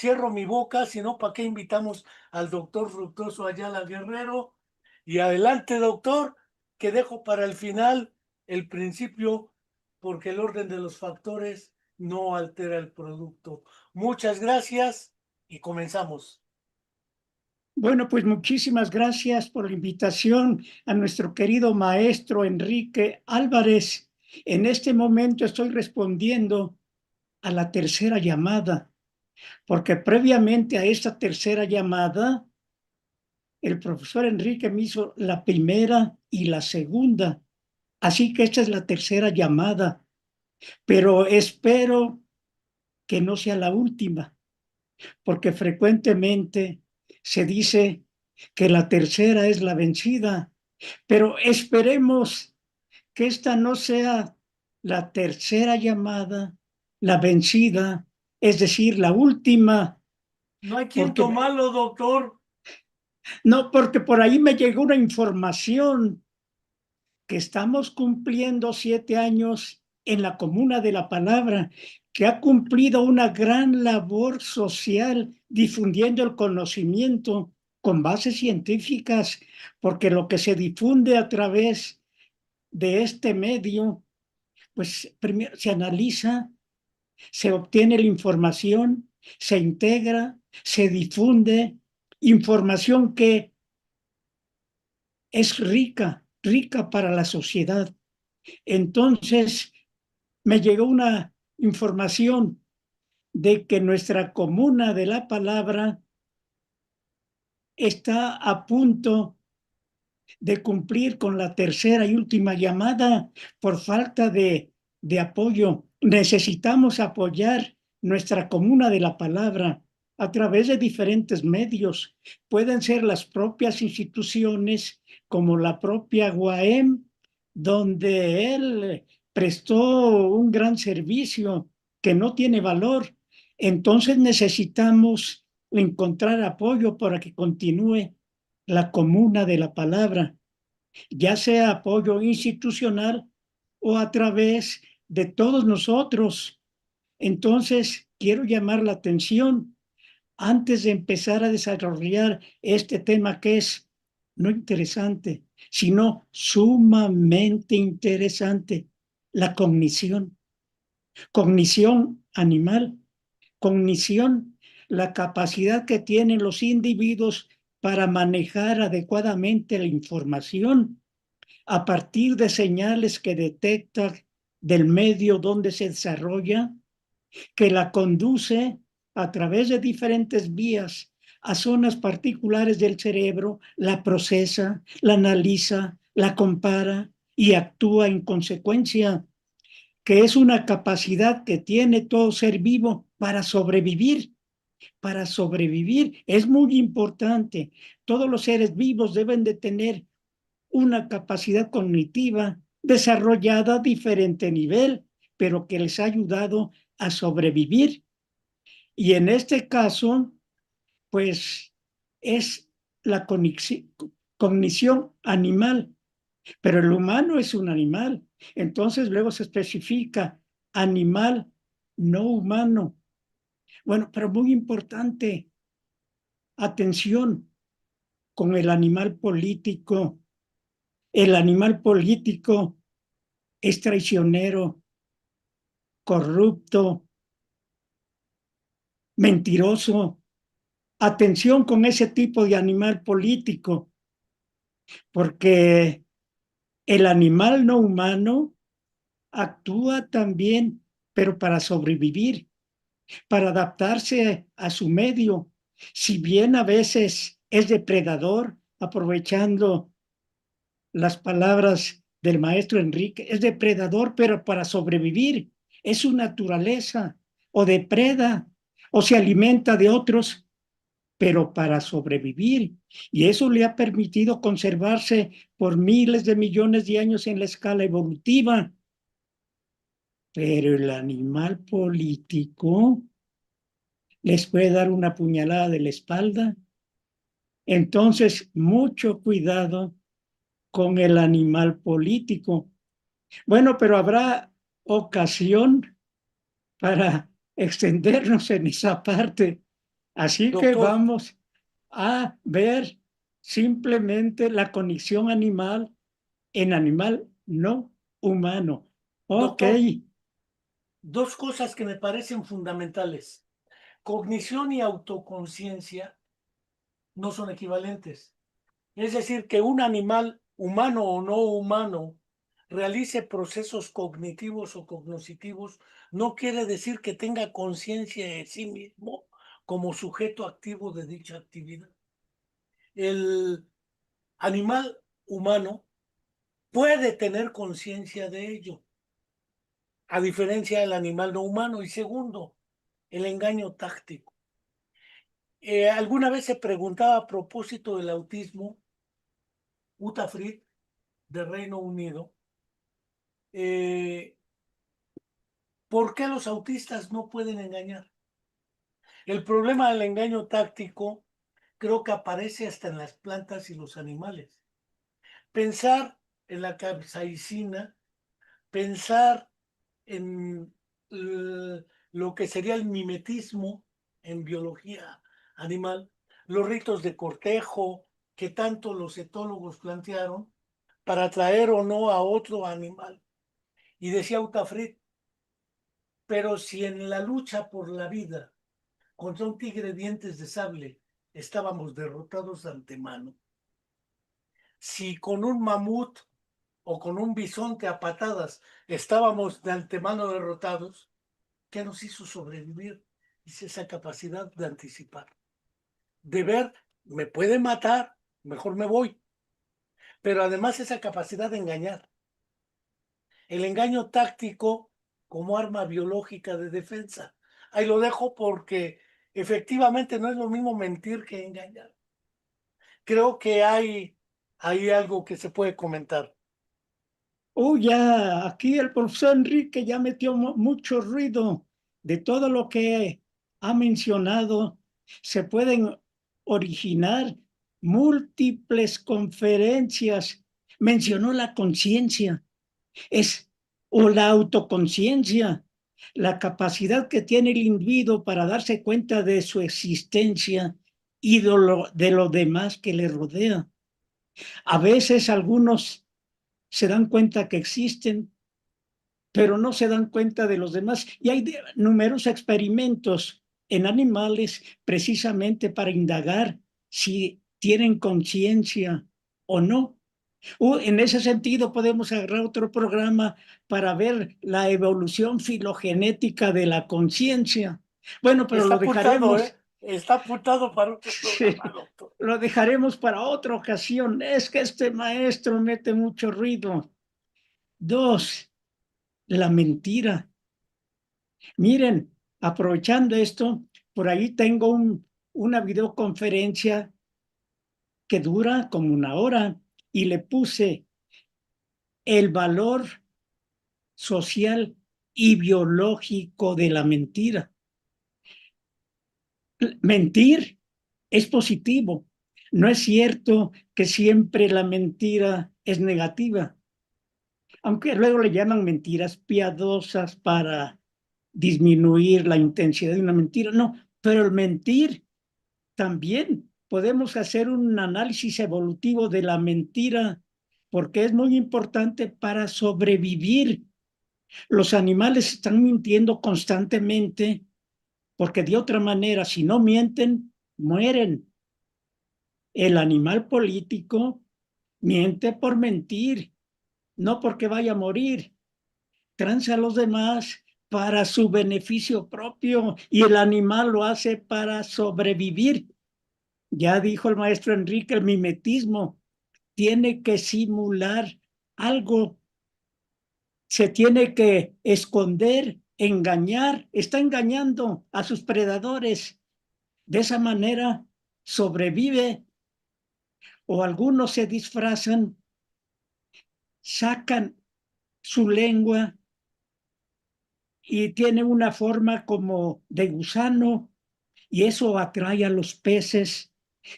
cierro mi boca, si no, ¿para qué invitamos al doctor Fructuoso Ayala Guerrero? Y adelante, doctor, que dejo para el final el principio, porque el orden de los factores no altera el producto. Muchas gracias y comenzamos. Bueno, pues muchísimas gracias por la invitación a nuestro querido maestro Enrique Álvarez. En este momento estoy respondiendo a la tercera llamada, porque previamente a esta tercera llamada, el profesor Enrique me hizo la primera y la segunda. Así que esta es la tercera llamada, pero espero que no sea la última, porque frecuentemente se dice que la tercera es la vencida, pero esperemos que esta no sea la tercera llamada, la vencida, es decir, la última, No hay quien porque tomarlo, doctor. no, porque por ahí me llegó una información que estamos cumpliendo 7 años en la Comuna de la Palabra, que ha cumplido una gran labor social difundiendo el conocimiento con bases científicas, porque lo que se difunde a través de este medio, pues primero se analiza, se obtiene la información, se integra, se difunde información que es rica, rica para la sociedad. Entonces, me llegó una información de que nuestra comuna de la palabra está a punto de cumplir con la tercera y última llamada por falta de apoyo. Necesitamos apoyar nuestra comuna de la palabra a través de diferentes medios. Pueden ser las propias instituciones como la propia UAM, donde él prestó un gran servicio que no tiene valor. Entonces necesitamos encontrar apoyo para que continúe la comuna de la palabra, ya sea apoyo institucional o a través de todos nosotros. Entonces, quiero llamar la atención antes de empezar a desarrollar este tema que es no interesante, sino sumamente interesante, la cognición. Cognición animal, cognición, la capacidad que tienen los individuos para manejar adecuadamente la información a partir de señales que detecta del medio donde se desarrolla, que la conduce a través de diferentes vías a zonas particulares del cerebro, la procesa, la analiza, la compara y actúa en consecuencia, que es una capacidad que tiene todo ser vivo para sobrevivir. Para sobrevivir es muy importante. Todos los seres vivos deben de tener una capacidad cognitiva desarrollada a diferente nivel, pero que les ha ayudado a sobrevivir. Y en este caso, pues es la cognición animal, pero el humano es un animal. Entonces luego se especifica animal no humano. Bueno, pero muy importante, atención con el animal político. El animal político es traicionero, corrupto, mentiroso. Atención con ese tipo de animal político, porque el animal no humano actúa también, pero para sobrevivir, para adaptarse a su medio. Si bien a veces es depredador, aprovechando las palabras del maestro Enrique, es depredador, pero para sobrevivir, es su naturaleza, o depreda, o se alimenta de otros, pero para sobrevivir. Y eso le ha permitido conservarse por miles de millones de años en la escala evolutiva. Pero el animal político les puede dar una puñalada de la espalda. Entonces, mucho cuidado con el animal político. Bueno, pero habrá ocasión para extendernos en esa parte. Así que Doctor, vamos a ver simplemente la conexión animal en animal no humano. Ok, doctor, dos cosas que me parecen fundamentales. Cognición y autoconciencia no son equivalentes. Es decir, que un animal, humano o no humano, realice procesos cognitivos o cognitivos, no quiere decir que tenga conciencia de sí mismo como sujeto activo de dicha actividad. El animal humano puede tener conciencia de ello, a diferencia del animal no humano. Y segundo, el engaño táctico. Alguna vez se preguntaba a propósito del autismo, Uta Fried, de Reino Unido, ¿por qué los autistas no pueden engañar? El problema del engaño táctico creo que aparece hasta en las plantas y los animales. Pensar en la capsaicina, pensar en lo que sería el mimetismo en biología animal, los ritos de cortejo que tanto los etólogos plantearon para atraer o no a otro animal. Y decía Utafrid, pero si en la lucha por la vida contra un tigre dientes de sable estábamos derrotados de antemano, si con un mamut o con un bisonte a patadas estábamos de antemano derrotados, ¿qué nos hizo sobrevivir? Es esa capacidad de anticipar, de ver, me puede matar, mejor me voy, pero además esa capacidad de engañar. El engaño táctico como arma biológica de defensa. Ahí lo dejo porque efectivamente no es lo mismo mentir que engañar. Creo que hay algo que se puede comentar. ya aquí el profesor Enrique ya metió mucho ruido de todo lo que ha mencionado. Se pueden originar múltiples conferencias. Mencionó la conciencia, o la autoconciencia, la capacidad que tiene el individuo para darse cuenta de su existencia y de lo demás que le rodea. A veces algunos se dan cuenta que existen, pero no se dan cuenta de los demás. Y hay numerosos experimentos en animales precisamente para indagar si tienen conciencia o no. En ese sentido, podemos agarrar otro programa para ver la evolución filogenética de la conciencia. Bueno, pero Está lo apuntado, dejaremos, ¿eh? Está apuntado para otro sí, programa, doctor. lo dejaremos para otra ocasión. Es que este maestro mete mucho ruido. Dos, la mentira. Miren, aprovechando esto, por ahí tengo una videoconferencia que dura como una hora y le puse el valor social y biológico de la mentira. Mentir es positivo. No es cierto que siempre la mentira es negativa, aunque luego le llaman mentiras piadosas para disminuir la intensidad de una mentira. No, pero el mentir también podemos hacer un análisis evolutivo de la mentira porque es muy importante para sobrevivir. Los animales están mintiendo constantemente porque de otra manera, si no mienten, mueren. El animal político miente por mentir, no porque vaya a morir. Tranza a los demás para su beneficio propio y el animal lo hace para sobrevivir. Ya dijo el maestro Enrique, el mimetismo tiene que simular algo, se tiene que esconder, engañar, está engañando a sus predadores. De esa manera sobrevive, o algunos se disfrazan, sacan su lengua y tiene una forma como de gusano y eso atrae a los peces.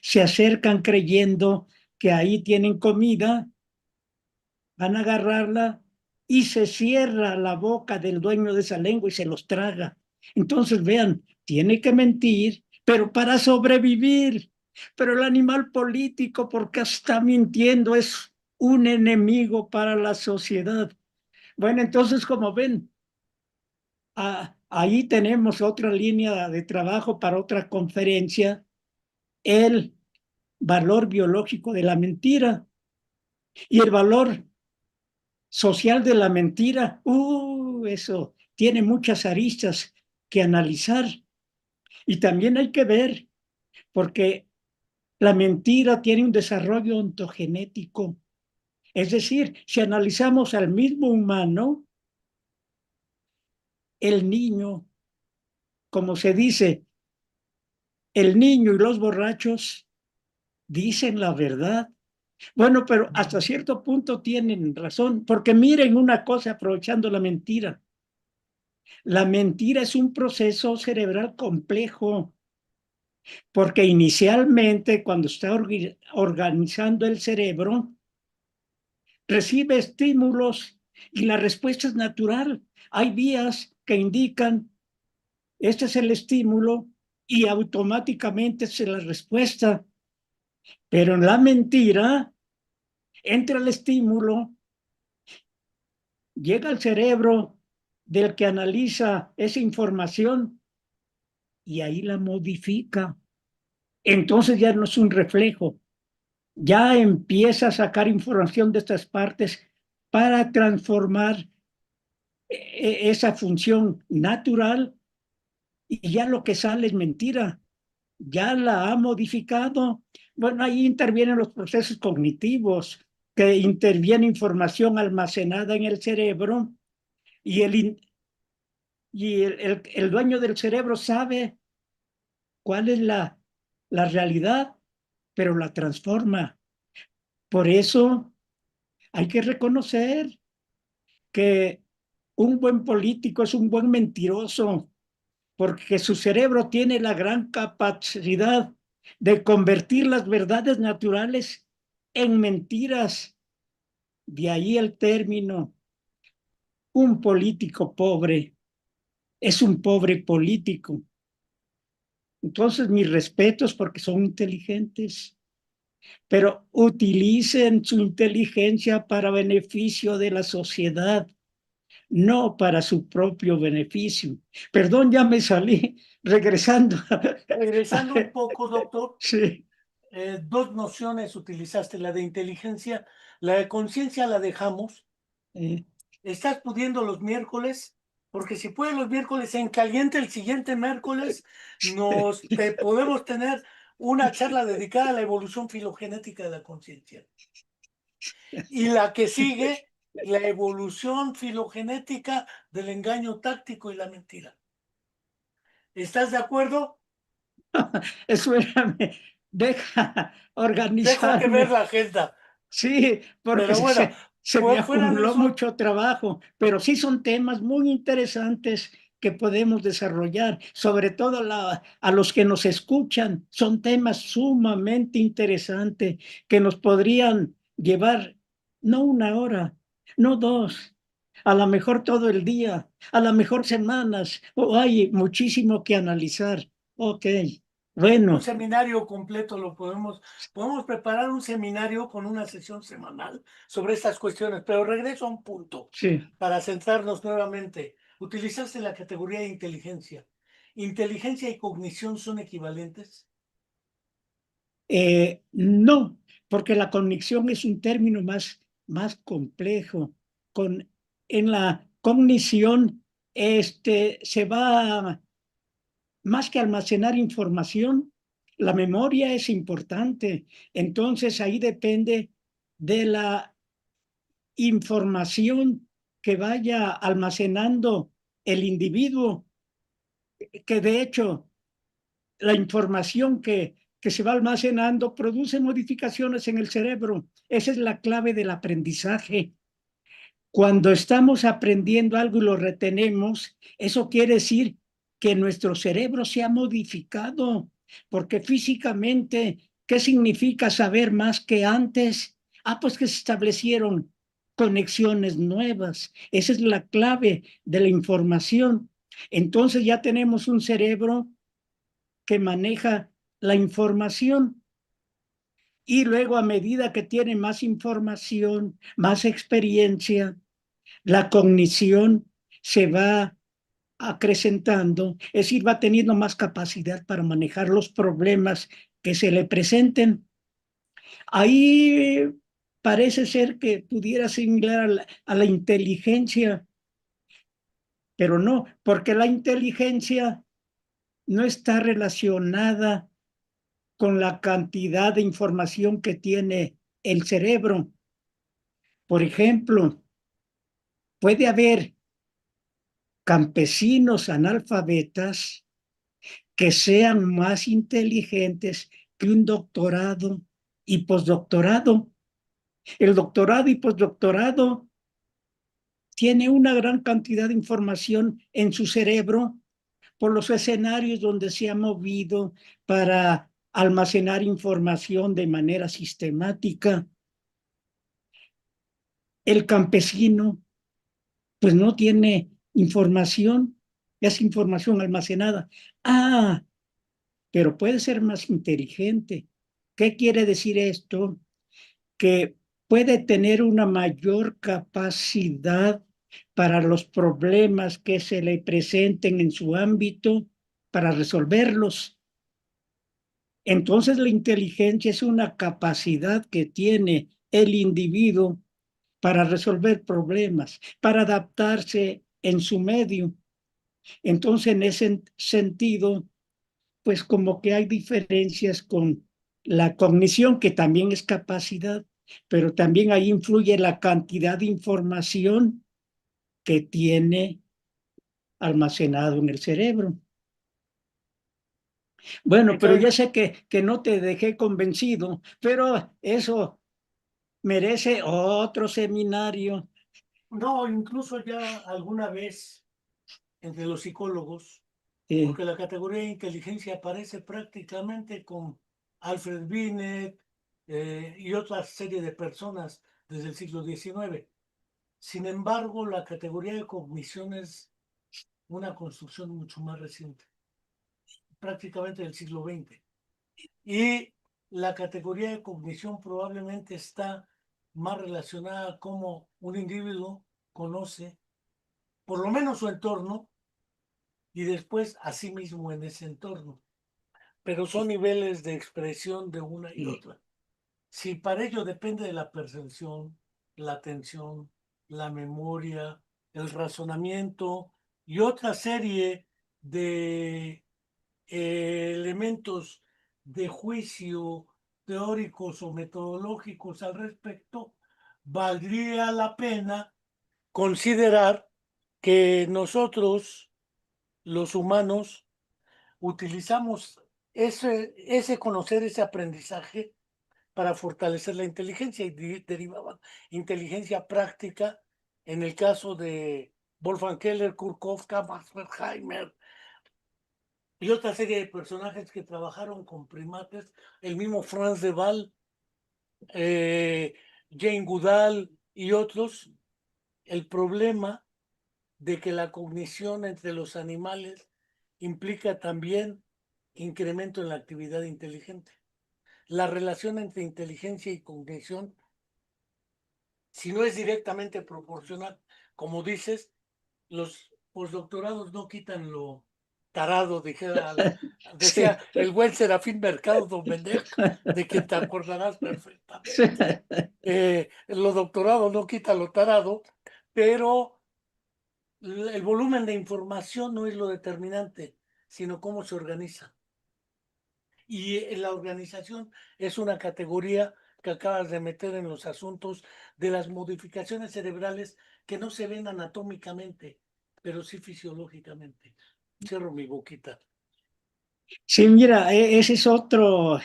Se acercan creyendo que ahí tienen comida, van a agarrarla y se cierra la boca del dueño de esa lengua y se los traga. Entonces vean, tiene que mentir pero para sobrevivir. Pero el animal político, porque está mintiendo, es un enemigo para la sociedad. Bueno, entonces, como ven, ahí tenemos otra línea de trabajo para otra conferencia, el valor biológico de la mentira y el valor social de la mentira. Eso tiene muchas aristas que analizar. Y también hay que ver, porque la mentira tiene un desarrollo ontogenético. Es decir, si analizamos al mismo humano, el niño, como se dice, el niño y los borrachos dicen la verdad. Bueno, pero hasta cierto punto tienen razón, porque miren una cosa, aprovechando la mentira. La mentira es un proceso cerebral complejo, porque inicialmente cuando está organizando el cerebro, recibe estímulos y la respuesta es natural. Hay vías que indican, este es el estímulo y automáticamente es la respuesta. Pero en la mentira entra el estímulo, llega al cerebro del que analiza esa información y ahí la modifica. Entonces ya no es un reflejo, ya empieza a sacar información de estas partes para transformar esa función natural y ya lo que sale es mentira, ya la ha modificado. Bueno, ahí intervienen los procesos cognitivos, que interviene información almacenada en el cerebro y el dueño del cerebro sabe cuál es la realidad, pero la transforma. Por eso hay que reconocer que un buen político es un buen mentiroso, porque su cerebro tiene la gran capacidad de convertir las verdades naturales en mentiras. De ahí el término, un político pobre es un pobre político. Entonces, mis respetos porque son inteligentes, pero utilicen su inteligencia para beneficio de la sociedad, no para su propio beneficio. Perdón, ya me salí regresando. Regresando un poco, doctor, Sí. dos nociones utilizaste, la de inteligencia, la de conciencia la dejamos. Eh, ¿Estás pudiendo los miércoles? Porque si puedes los miércoles en caliente, el siguiente miércoles podemos tener una charla dedicada a la evolución filogenética de la conciencia. Y la que sigue, la evolución filogenética del engaño táctico y la mentira. ¿Estás de acuerdo? Espérame, deja Dejo que ver organizarme. la agenda. Sí, porque Pero bueno, se me fuera de acumuló eso, mucho trabajo, pero sí son temas muy interesantes que podemos desarrollar, sobre todo a los que nos escuchan. Son temas sumamente interesantes que nos podrían llevar no una hora, no dos, a lo mejor todo el día, a lo mejor semanas, o hay muchísimo que analizar. Ok, un bueno, seminario completo podemos preparar un seminario con una sesión semanal sobre estas cuestiones, pero regreso a un punto sí. para centrarnos nuevamente. Utilizaste la categoría de inteligencia. ¿Inteligencia y cognición son equivalentes? No, porque la cognición es un término más complejo. En la cognición se va más que almacenar información, la memoria es importante. Entonces ahí depende de la información que vaya almacenando el individuo, que de hecho la información que se va almacenando produce modificaciones en el cerebro. Esa es la clave del aprendizaje. Cuando estamos aprendiendo algo y lo retenemos, eso quiere decir que nuestro cerebro se ha modificado, porque físicamente, ¿qué significa saber más que antes? Pues que se establecieron conexiones nuevas. Esa es la clave de la información. Entonces ya tenemos un cerebro que maneja la información. Y luego, a medida que tiene más información, más experiencia, la cognición se va acrecentando, es decir, va teniendo más capacidad para manejar los problemas que se le presenten. Ahí parece ser que pudiera similar a la inteligencia, pero no, porque la inteligencia no está relacionada con la cantidad de información que tiene el cerebro. Por ejemplo, puede haber campesinos analfabetas que sean más inteligentes que un doctorado y postdoctorado. El doctorado y postdoctorado tiene una gran cantidad de información en su cerebro por los escenarios donde se ha movido para almacenar información de manera sistemática. El campesino, pues no tiene información, es información almacenada. Ah, pero puede ser más inteligente. ¿Qué quiere decir esto? Que puede tener una mayor capacidad para los problemas que se le presenten en su ámbito, para resolverlos. Entonces, la inteligencia es una capacidad que tiene el individuo para resolver problemas, para adaptarse en su medio. Entonces, en ese sentido, pues como que hay diferencias con la cognición, que también es capacidad, pero también ahí influye la cantidad de información que tiene almacenado en el cerebro. Bueno, pero ya Entonces, sé que no te dejé convencido, pero eso merece otro seminario. no, incluso ya alguna vez entre los psicólogos, Eh, porque la categoría de inteligencia aparece prácticamente con Alfred Binet y otra serie de personas desde el siglo XIX. Sin embargo, la categoría de cognición es una construcción mucho más reciente, prácticamente del siglo XX. Y la categoría de cognición probablemente está más relacionada a cómo un individuo conoce por lo menos su entorno y después a sí mismo en ese entorno. Pero son niveles de expresión de una y otra. Si para ello depende de la percepción, la atención, la memoria, el razonamiento y otra serie de elementos de juicio teóricos o metodológicos al respecto, valdría la pena considerar que nosotros, los humanos, utilizamos ese conocer, ese aprendizaje para fortalecer la inteligencia y derivaban inteligencia práctica en el caso de Wolfgang Keller, Kurt Kafka, Max Wertheimer y otra serie de personajes que trabajaron con primates, el mismo Franz de Waal, eh, Jane Goodall y otros. El problema de que la cognición entre los animales implica también incremento en la actividad inteligente. La relación entre inteligencia y cognición, si no es directamente proporcional, como dices, los postdoctorados no quitan lo tarado, decía sí, el buen Serafín Mercado Domenech, de quien te acordarás sí. perfectamente. Los doctorados no quitan lo tarado, pero el volumen de información no es lo determinante, sino cómo se organiza. Y la organización es una categoría que acabas de meter en los asuntos de las modificaciones cerebrales que no se ven anatómicamente, pero sí fisiológicamente. Cierro mi boquita. Sí, mira, ese es otro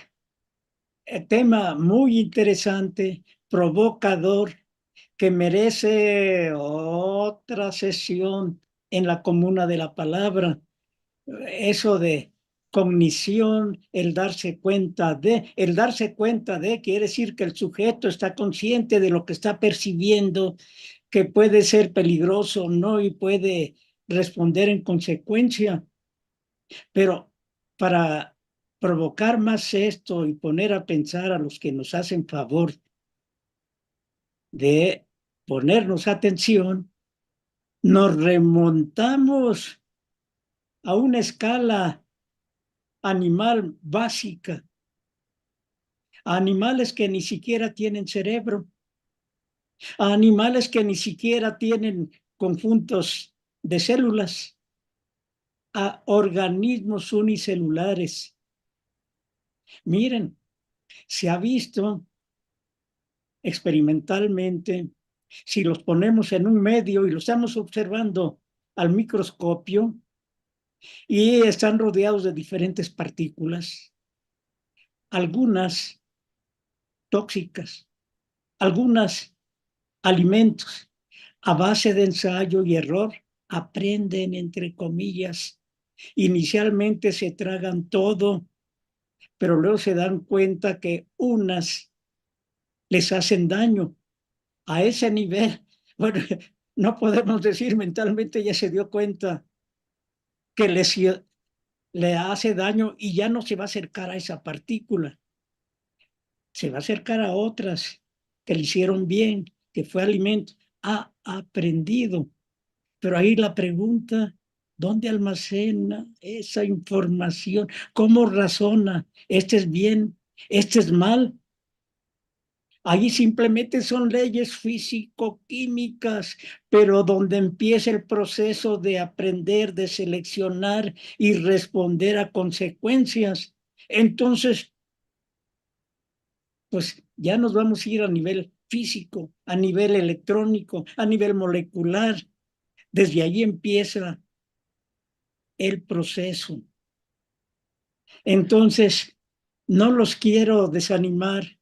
tema muy interesante, provocador, que merece otra sesión en la comuna de la palabra. Eso de cognición, el darse cuenta de, quiere decir que el sujeto está consciente de lo que está percibiendo, que puede ser peligroso o no y puede responder en consecuencia. Pero para provocar más esto y poner a pensar a los que nos hacen favor de ponernos atención, nos remontamos a una escala animal básica, a animales que ni siquiera tienen cerebro, a animales que ni siquiera tienen conjuntos de células, a organismos unicelulares. Miren, se ha visto experimentalmente, si los ponemos en un medio y los estamos observando al microscopio y están rodeados de diferentes partículas, algunas tóxicas, algunas alimentos, a base de ensayo y error, aprenden, entre comillas. Inicialmente se tragan todo, pero luego se dan cuenta que unas les hacen daño. A ese nivel, bueno, no podemos decir mentalmente ya se dio cuenta que le hace daño y ya no se va a acercar a esa partícula, se va a acercar a otras que le hicieron bien, que fue alimento, ha aprendido. Pero ahí la pregunta, ¿dónde almacena esa información? ¿Cómo razona? ¿Este es bien? ¿Este es mal? Ahí simplemente son leyes físico-químicas, pero donde empieza el proceso de aprender, de seleccionar y responder a consecuencias. Entonces, pues ya nos vamos a ir a nivel físico, a nivel electrónico, a nivel molecular. Desde ahí empieza el proceso. Entonces, no los quiero desanimar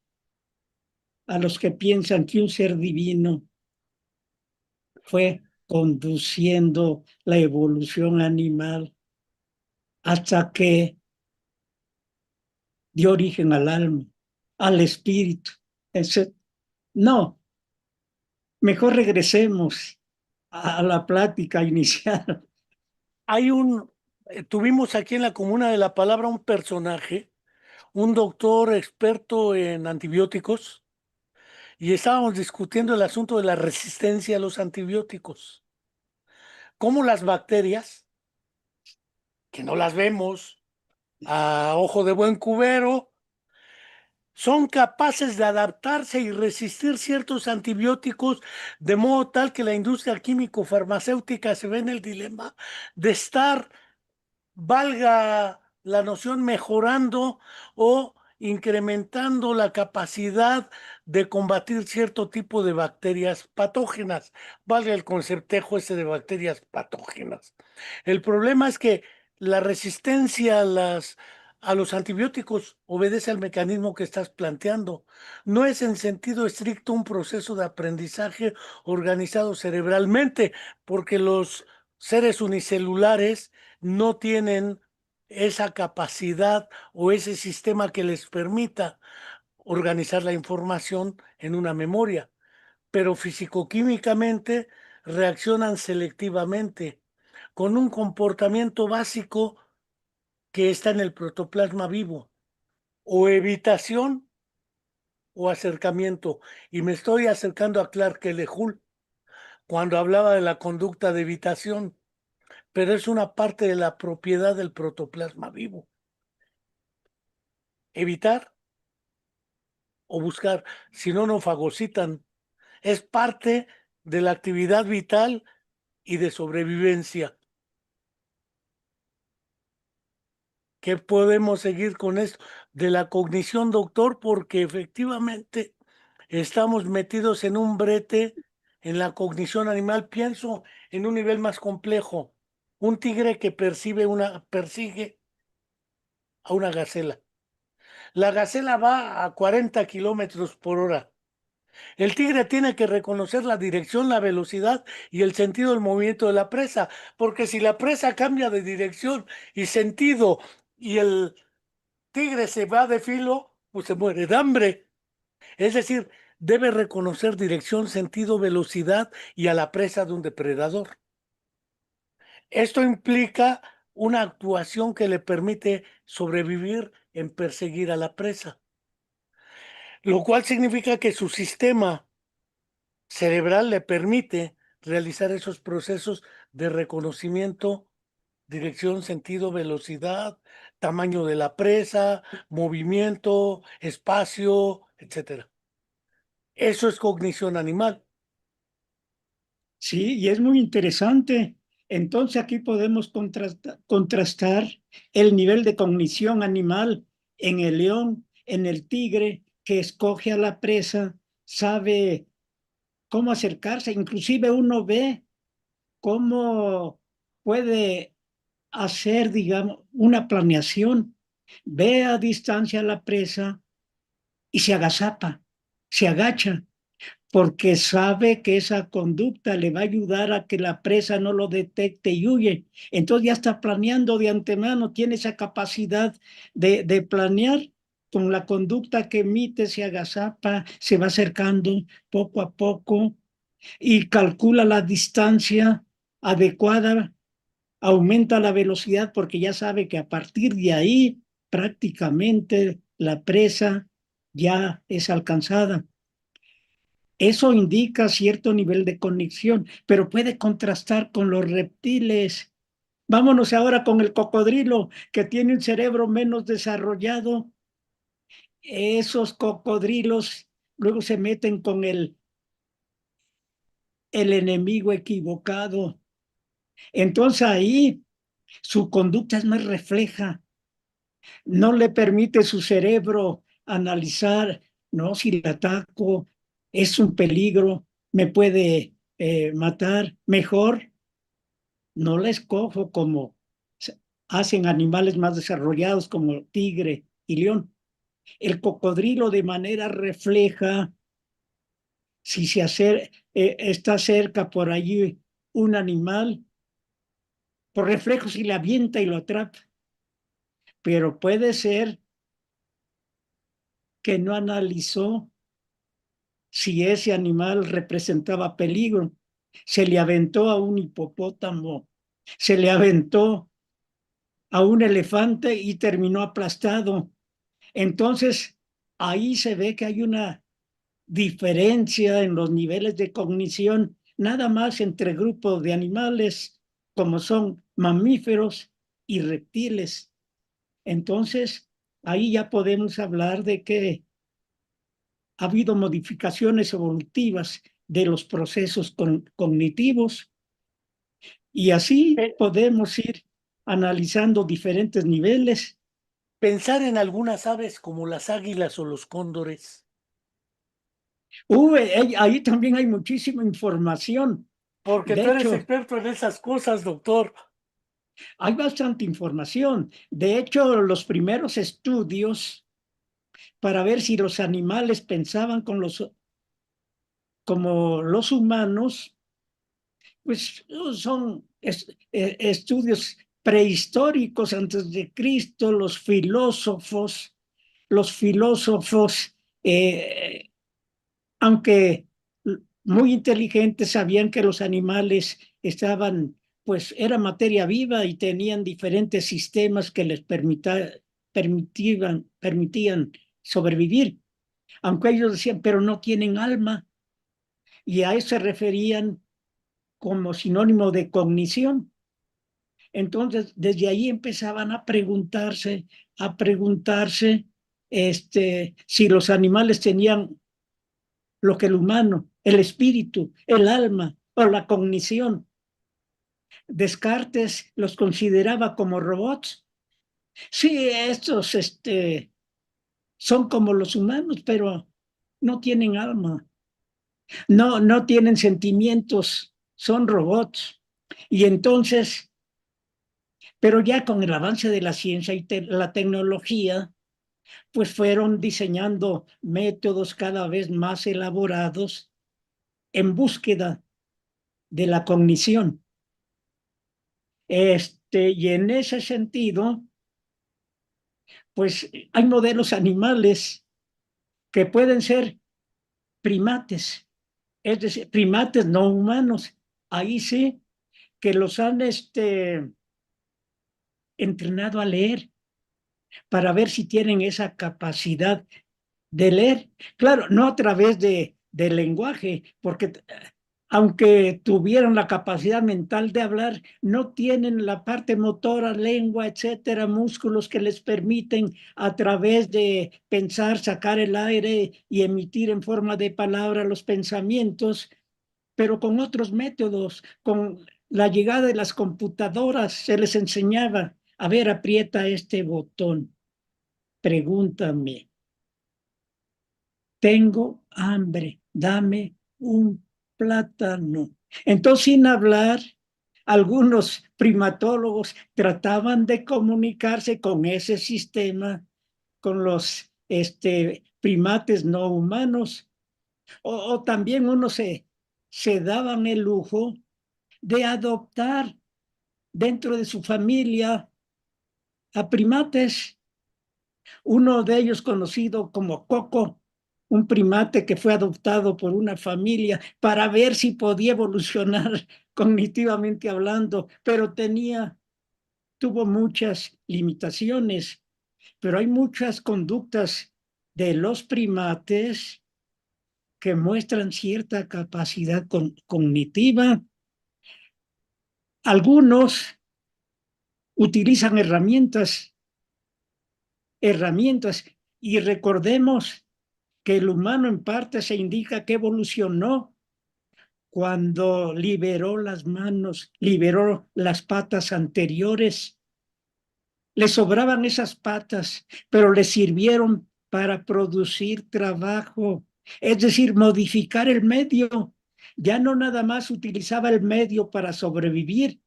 a los que piensan que un ser divino fue conduciendo la evolución animal hasta que dio origen al alma, al espíritu. No, mejor regresemos a la plática inicial. Tuvimos aquí en la Comuna de la Palabra un personaje, un doctor experto en antibióticos, y estábamos discutiendo el asunto de la resistencia a los antibióticos. Cómo las bacterias, que no las vemos a ojo de buen cubero, son capaces de adaptarse y resistir ciertos antibióticos, de modo tal que la industria químico-farmacéutica se ve en el dilema de estar, valga la noción, mejorando o incrementando la capacidad de combatir cierto tipo de bacterias patógenas. Valga el conceptejo ese de bacterias patógenas. El problema es que la resistencia a los antibióticos obedece al mecanismo que estás planteando. No es en sentido estricto un proceso de aprendizaje organizado cerebralmente, porque los seres unicelulares no tienen esa capacidad o ese sistema que les permita organizar la información en una memoria, pero fisicoquímicamente reaccionan selectivamente con un comportamiento básico que está en el protoplasma vivo, o evitación o acercamiento. Y me estoy acercando a Clark Kelley-Hull cuando hablaba de la conducta de evitación, pero es una parte de la propiedad del protoplasma vivo. Evitar o buscar, si no, no fagocitan. Es parte de la actividad vital y de sobrevivencia. ¿Qué podemos seguir con esto? De la cognición, doctor, porque efectivamente estamos metidos en un brete en la cognición animal. Pienso en un nivel más complejo. Un tigre que persigue a una gacela. La gacela va a 40 kilómetros por hora. El tigre tiene que reconocer la dirección, la velocidad y el sentido del movimiento de la presa, porque si la presa cambia de dirección y sentido y el tigre se va de filo, pues se muere de hambre. Es decir, debe reconocer dirección, sentido, velocidad y a la presa de un depredador. Esto implica una actuación que le permite sobrevivir en perseguir a la presa, lo cual significa que su sistema cerebral le permite realizar esos procesos de reconocimiento, dirección, sentido, velocidad, tamaño de la presa, movimiento, espacio, etcétera. Eso es cognición animal. Sí, y es muy interesante. Entonces aquí podemos contrastar el nivel de cognición animal en el león, en el tigre, que escoge a la presa, sabe cómo acercarse. Inclusive uno ve cómo puede hacer, digamos, una planeación. Ve a distancia a la presa y se agazapa, se agacha porque sabe que esa conducta le va a ayudar a que la presa no lo detecte y huye. Entonces ya está planeando de antemano, tiene esa capacidad de planear con la conducta que emite, se agazapa, se va acercando poco a poco y calcula la distancia adecuada, aumenta la velocidad porque ya sabe que a partir de ahí prácticamente la presa ya es alcanzada. Eso indica cierto nivel de conexión, pero puede contrastar con los reptiles. Vámonos ahora con el cocodrilo, que tiene un cerebro menos desarrollado. Esos cocodrilos luego se meten con el enemigo equivocado. Entonces ahí su conducta es más refleja. No le permite su cerebro analizar, no, si le ataco es un peligro, me puede matar. Mejor no la escojo como hacen animales más desarrollados como tigre y león. El cocodrilo de manera refleja, si está cerca por allí un animal, por reflejo si le avienta y lo atrapa. Pero puede ser que no analizó si ese animal representaba peligro. Se le aventó a un hipopótamo, se le aventó a un elefante y terminó aplastado. Entonces, ahí se ve que hay una diferencia en los niveles de cognición, nada más entre grupos de animales como son mamíferos y reptiles. Entonces, ahí ya podemos hablar de que ha habido modificaciones evolutivas de los procesos cognitivos y así Pe- podemos ir analizando diferentes niveles. Pensar en algunas aves como las águilas o los cóndores, Ahí también hay muchísima información. porque De tú eres hecho, experto en esas cosas, doctor. hay bastante información. De hecho, los primeros estudios para ver si los animales pensaban como los humanos, pues son estudios prehistóricos antes de Cristo, los filósofos, aunque muy inteligentes, sabían que los animales estaban, pues era materia viva y tenían diferentes sistemas que les permitían sobrevivir, aunque ellos decían, pero no tienen alma, y a eso se referían como sinónimo de cognición. Entonces, desde ahí empezaban a preguntarse, si los animales tenían lo que el humano, el espíritu, el alma o la cognición. Descartes los consideraba como robots. Sí, estos son como los humanos, pero no tienen alma, no tienen sentimientos, son robots. Y entonces, pero ya con el avance de la ciencia y la tecnología, pues fueron diseñando métodos cada vez más elaborados en búsqueda de la cognición. Y en ese sentido, pues hay modelos animales que pueden ser primates, es decir, primates no humanos. Ahí sí que los han entrenado a leer para ver si tienen esa capacidad de leer. Claro, no a través del lenguaje, porque aunque tuvieran la capacidad mental de hablar, no tienen la parte motora, lengua, etcétera, músculos que les permiten a través de pensar, sacar el aire y emitir en forma de palabra los pensamientos, pero con otros métodos. Con la llegada de las computadoras se les enseñaba, a ver, aprieta este botón, pregúntame, tengo hambre, dame un plátano. Entonces, sin hablar, algunos primatólogos trataban de comunicarse con ese sistema, con los primates no humanos, o también unos se daban el lujo de adoptar dentro de su familia a primates. Uno de ellos conocido como Coco, un primate que fue adoptado por una familia para ver si podía evolucionar cognitivamente hablando, pero tuvo muchas limitaciones. Pero hay muchas conductas de los primates que muestran cierta capacidad cognitiva. Algunos utilizan herramientas, y recordemos que el humano en parte se indica que evolucionó cuando liberó las manos, liberó las patas anteriores. Le sobraban esas patas, pero le sirvieron para producir trabajo, es decir, modificar el medio. Ya no nada más utilizaba el medio para sobrevivir,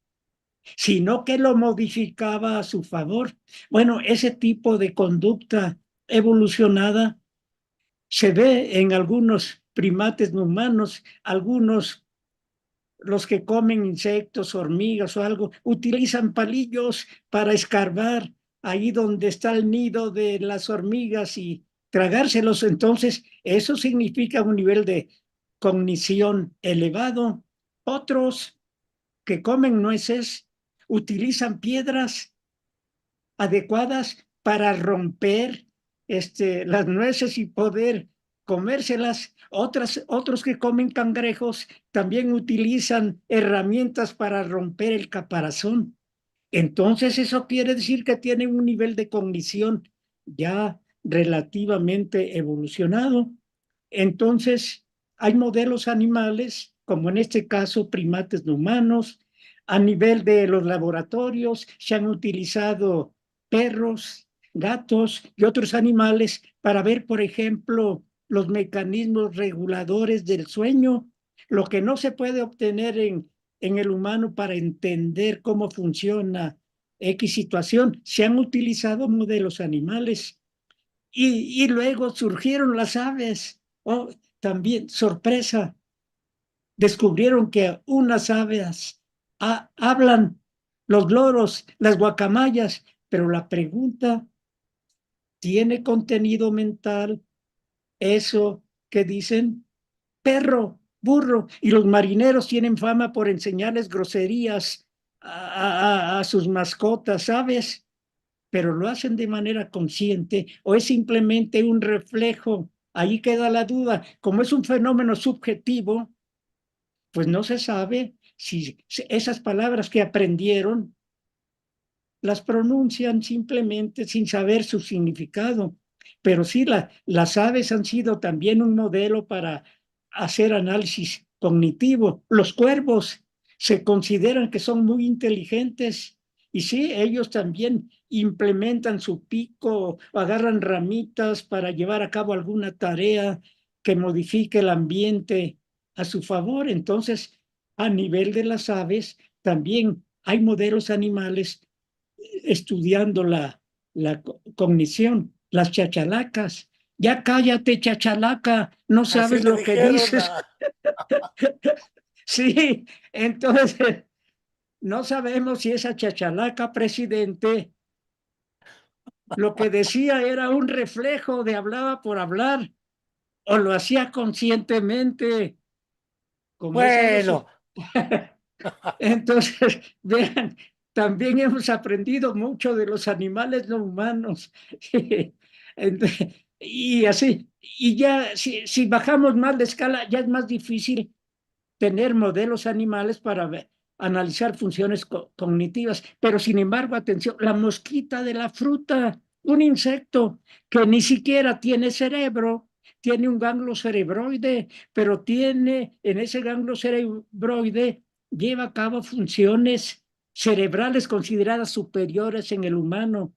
sino que lo modificaba a su favor. Bueno, ese tipo de conducta evolucionada se ve en algunos primates no humanos, algunos, los que comen insectos, hormigas o algo, utilizan palillos para escarbar ahí donde está el nido de las hormigas y tragárselos. Entonces, eso significa un nivel de cognición elevado. Otros que comen nueces utilizan piedras adecuadas para romper las nueces y poder comérselas. Otros que comen cangrejos también utilizan herramientas para romper el caparazón. Entonces eso quiere decir que tienen un nivel de cognición ya relativamente evolucionado. Entonces hay modelos animales, como en este caso primates no humanos. A nivel de los laboratorios se han utilizado perros, gatos y otros animales para ver, por ejemplo, los mecanismos reguladores del sueño, lo que no se puede obtener en el humano para entender cómo funciona X situación. Se han utilizado modelos animales y luego surgieron las aves. Oh, también, sorpresa, descubrieron que unas aves hablan, los loros, las guacamayas, pero la pregunta, ¿tiene contenido mental eso que dicen? Perro, burro, y los marineros tienen fama por enseñarles groserías a sus mascotas, ¿sabes? Pero lo hacen de manera consciente o es simplemente un reflejo. Ahí queda la duda. Como es un fenómeno subjetivo, pues no se sabe si esas palabras que aprendieron las pronuncian simplemente sin saber su significado. Pero sí, las aves han sido también un modelo para hacer análisis cognitivo. Los cuervos se consideran que son muy inteligentes y sí, ellos también implementan su pico o agarran ramitas para llevar a cabo alguna tarea que modifique el ambiente a su favor. Entonces, a nivel de las aves, también hay modelos animales estudiando la cognición, las chachalacas. Ya cállate, chachalaca, no Así sabes le lo que dijeron dices. Sí, entonces no sabemos si esa chachalaca presidente lo que decía era un reflejo de hablaba por hablar o lo hacía conscientemente, como es algo. Bueno, Entonces, vean, también hemos aprendido mucho de los animales no humanos. Y así, y ya si bajamos más la escala, ya es más difícil tener modelos animales para analizar funciones cognitivas. Pero sin embargo, atención, la mosquita de la fruta, un insecto que ni siquiera tiene cerebro, tiene un ganglio cerebroide, pero tiene en ese ganglio cerebroide, lleva a cabo funciones cerebrales consideradas superiores en el humano,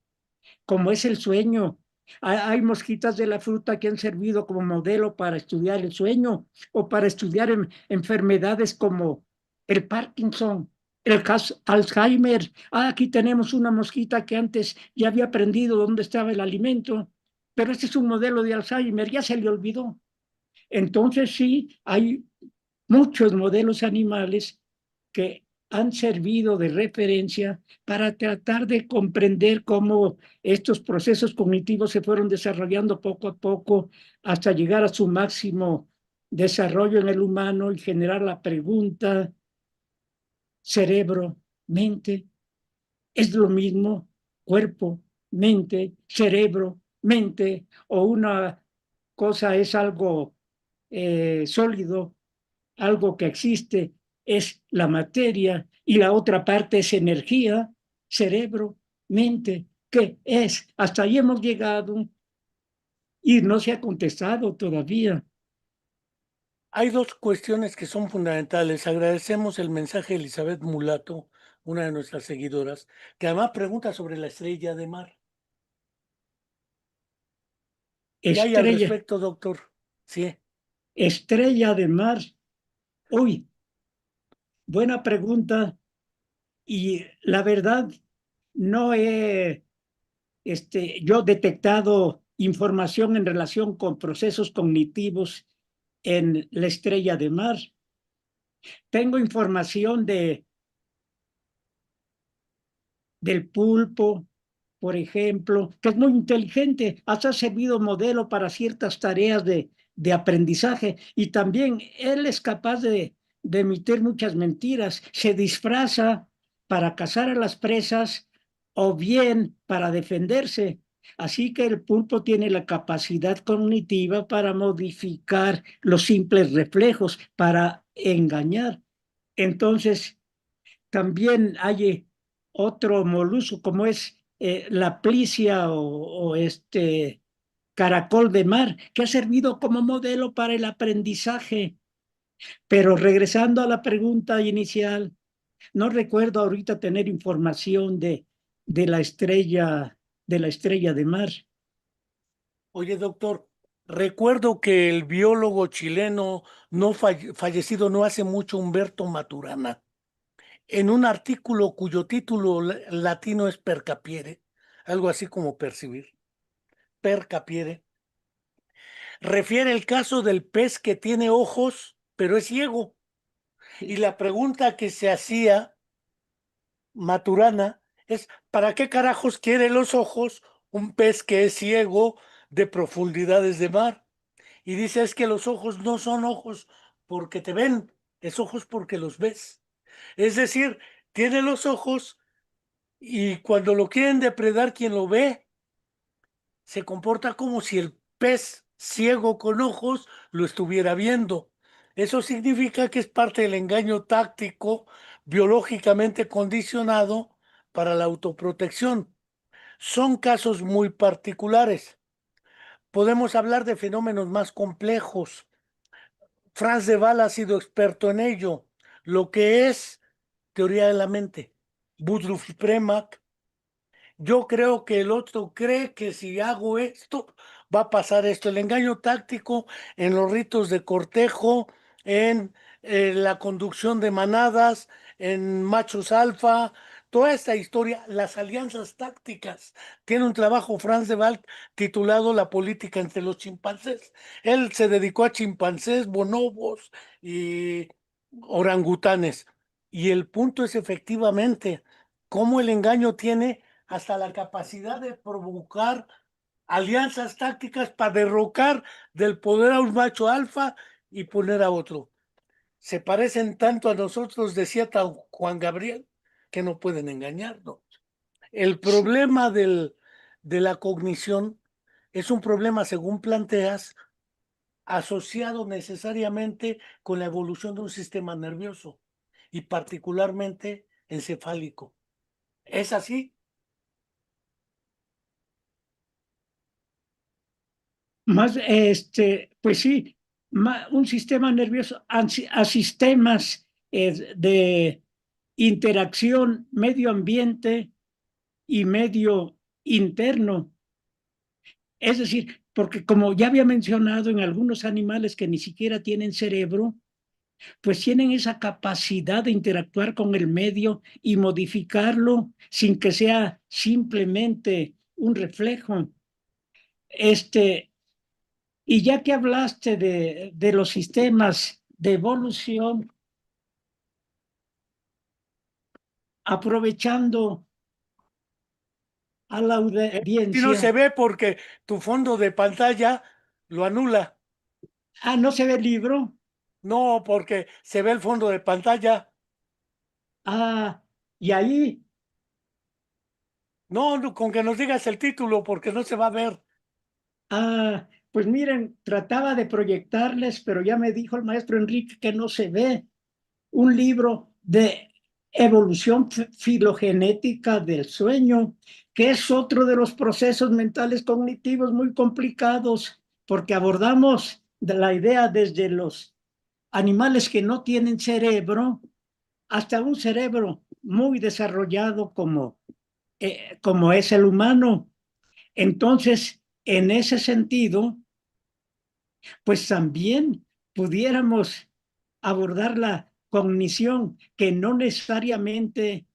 como es el sueño. Hay mosquitas de la fruta que han servido como modelo para estudiar el sueño o para estudiar enfermedades como el Parkinson, el Alzheimer. Aquí tenemos una mosquita que antes ya había aprendido dónde estaba el alimento, pero este es un modelo de Alzheimer, ya se le olvidó. Entonces sí, hay muchos modelos animales que han servido de referencia para tratar de comprender cómo estos procesos cognitivos se fueron desarrollando poco a poco hasta llegar a su máximo desarrollo en el humano y generar la pregunta, cerebro, mente, ¿es lo mismo cuerpo, mente, cerebro, mente, o una cosa es algo sólido, algo que existe es la materia y la otra parte es energía, cerebro, mente? ¿Qué es? Hasta ahí hemos llegado y no se ha contestado todavía. Hay dos cuestiones que son fundamentales. Agradecemos el mensaje de Elizabeth Mulato, una de nuestras seguidoras, que además pregunta sobre la estrella de mar. ¿Qué hay al Estrella, respecto, doctor? Sí. estrella de mar. Uy, buena pregunta. Y la verdad, no he yo detectado información en relación con procesos cognitivos en la estrella de mar. Tengo información del pulpo, por ejemplo, que es muy inteligente, hasta ha servido modelo para ciertas tareas de aprendizaje y también él es capaz de emitir muchas mentiras, se disfraza para cazar a las presas o bien para defenderse. Así que el pulpo tiene la capacidad cognitiva para modificar los simples reflejos, para engañar. Entonces, también hay otro molusco como es la plicia o caracol de mar, que ha servido como modelo para el aprendizaje. Pero regresando a la pregunta inicial, no recuerdo ahorita tener información de la estrella, de la estrella de mar. Oye, doctor, recuerdo que el biólogo chileno no fallecido no hace mucho, Humberto Maturana, en un artículo cuyo título latino es Percapiere, algo así como percibir, Percapiere, refiere el caso del pez que tiene ojos, pero es ciego. Y la pregunta que se hacía Maturana es, ¿para qué carajos quiere los ojos un pez que es ciego de profundidades de mar? Y dice, es que los ojos no son ojos porque te ven, es ojos porque los ves. Es decir, tiene los ojos y cuando lo quieren depredar, quien lo ve se comporta como si el pez ciego con ojos lo estuviera viendo. Eso significa que es parte del engaño táctico biológicamente condicionado para la autoprotección. Son casos muy particulares. Podemos hablar de fenómenos más complejos. Franz de Waal ha sido experto en ello. Lo que es teoría de la mente. Woodruff y Premack. Yo creo que el otro cree que si hago esto, va a pasar esto. El engaño táctico en los ritos de cortejo, en la conducción de manadas, en machos alfa, toda esta historia, las alianzas tácticas. Tiene un trabajo Franz de Waal titulado La política entre los chimpancés. Él se dedicó a chimpancés, bonobos y orangutanes. Y el punto es efectivamente cómo el engaño tiene hasta la capacidad de provocar alianzas tácticas para derrocar del poder a un macho alfa y poner a otro. Se parecen tanto a nosotros, decía Juan Gabriel, que no pueden engañarnos. El problema de la cognición es un problema, según planteas, asociado necesariamente con la evolución de un sistema nervioso y particularmente encefálico. ¿Es así? Más, pues sí, un sistema nervioso a sistemas de interacción medio ambiente y medio interno. Es decir, porque como ya había mencionado en algunos animales que ni siquiera tienen cerebro, pues tienen esa capacidad de interactuar con el medio y modificarlo sin que sea simplemente un reflejo. Y ya que hablaste de los sistemas de evolución, aprovechando a la Si no se audiencia, ve porque tu fondo de pantalla lo anula. ¿no se ve el libro? No, porque se ve el fondo de pantalla. Y ahí, No, no, con que nos digas el título, porque no se va a ver. pues miren, trataba de proyectarles, pero ya me dijo el maestro Enrique que no se ve. Un libro de evolución filogenética del sueño, que es otro de los procesos mentales cognitivos muy complicados, porque abordamos de la idea desde los animales que no tienen cerebro hasta un cerebro muy desarrollado como es el humano. Entonces, en ese sentido, pues también pudiéramos abordar la cognición, que no necesariamente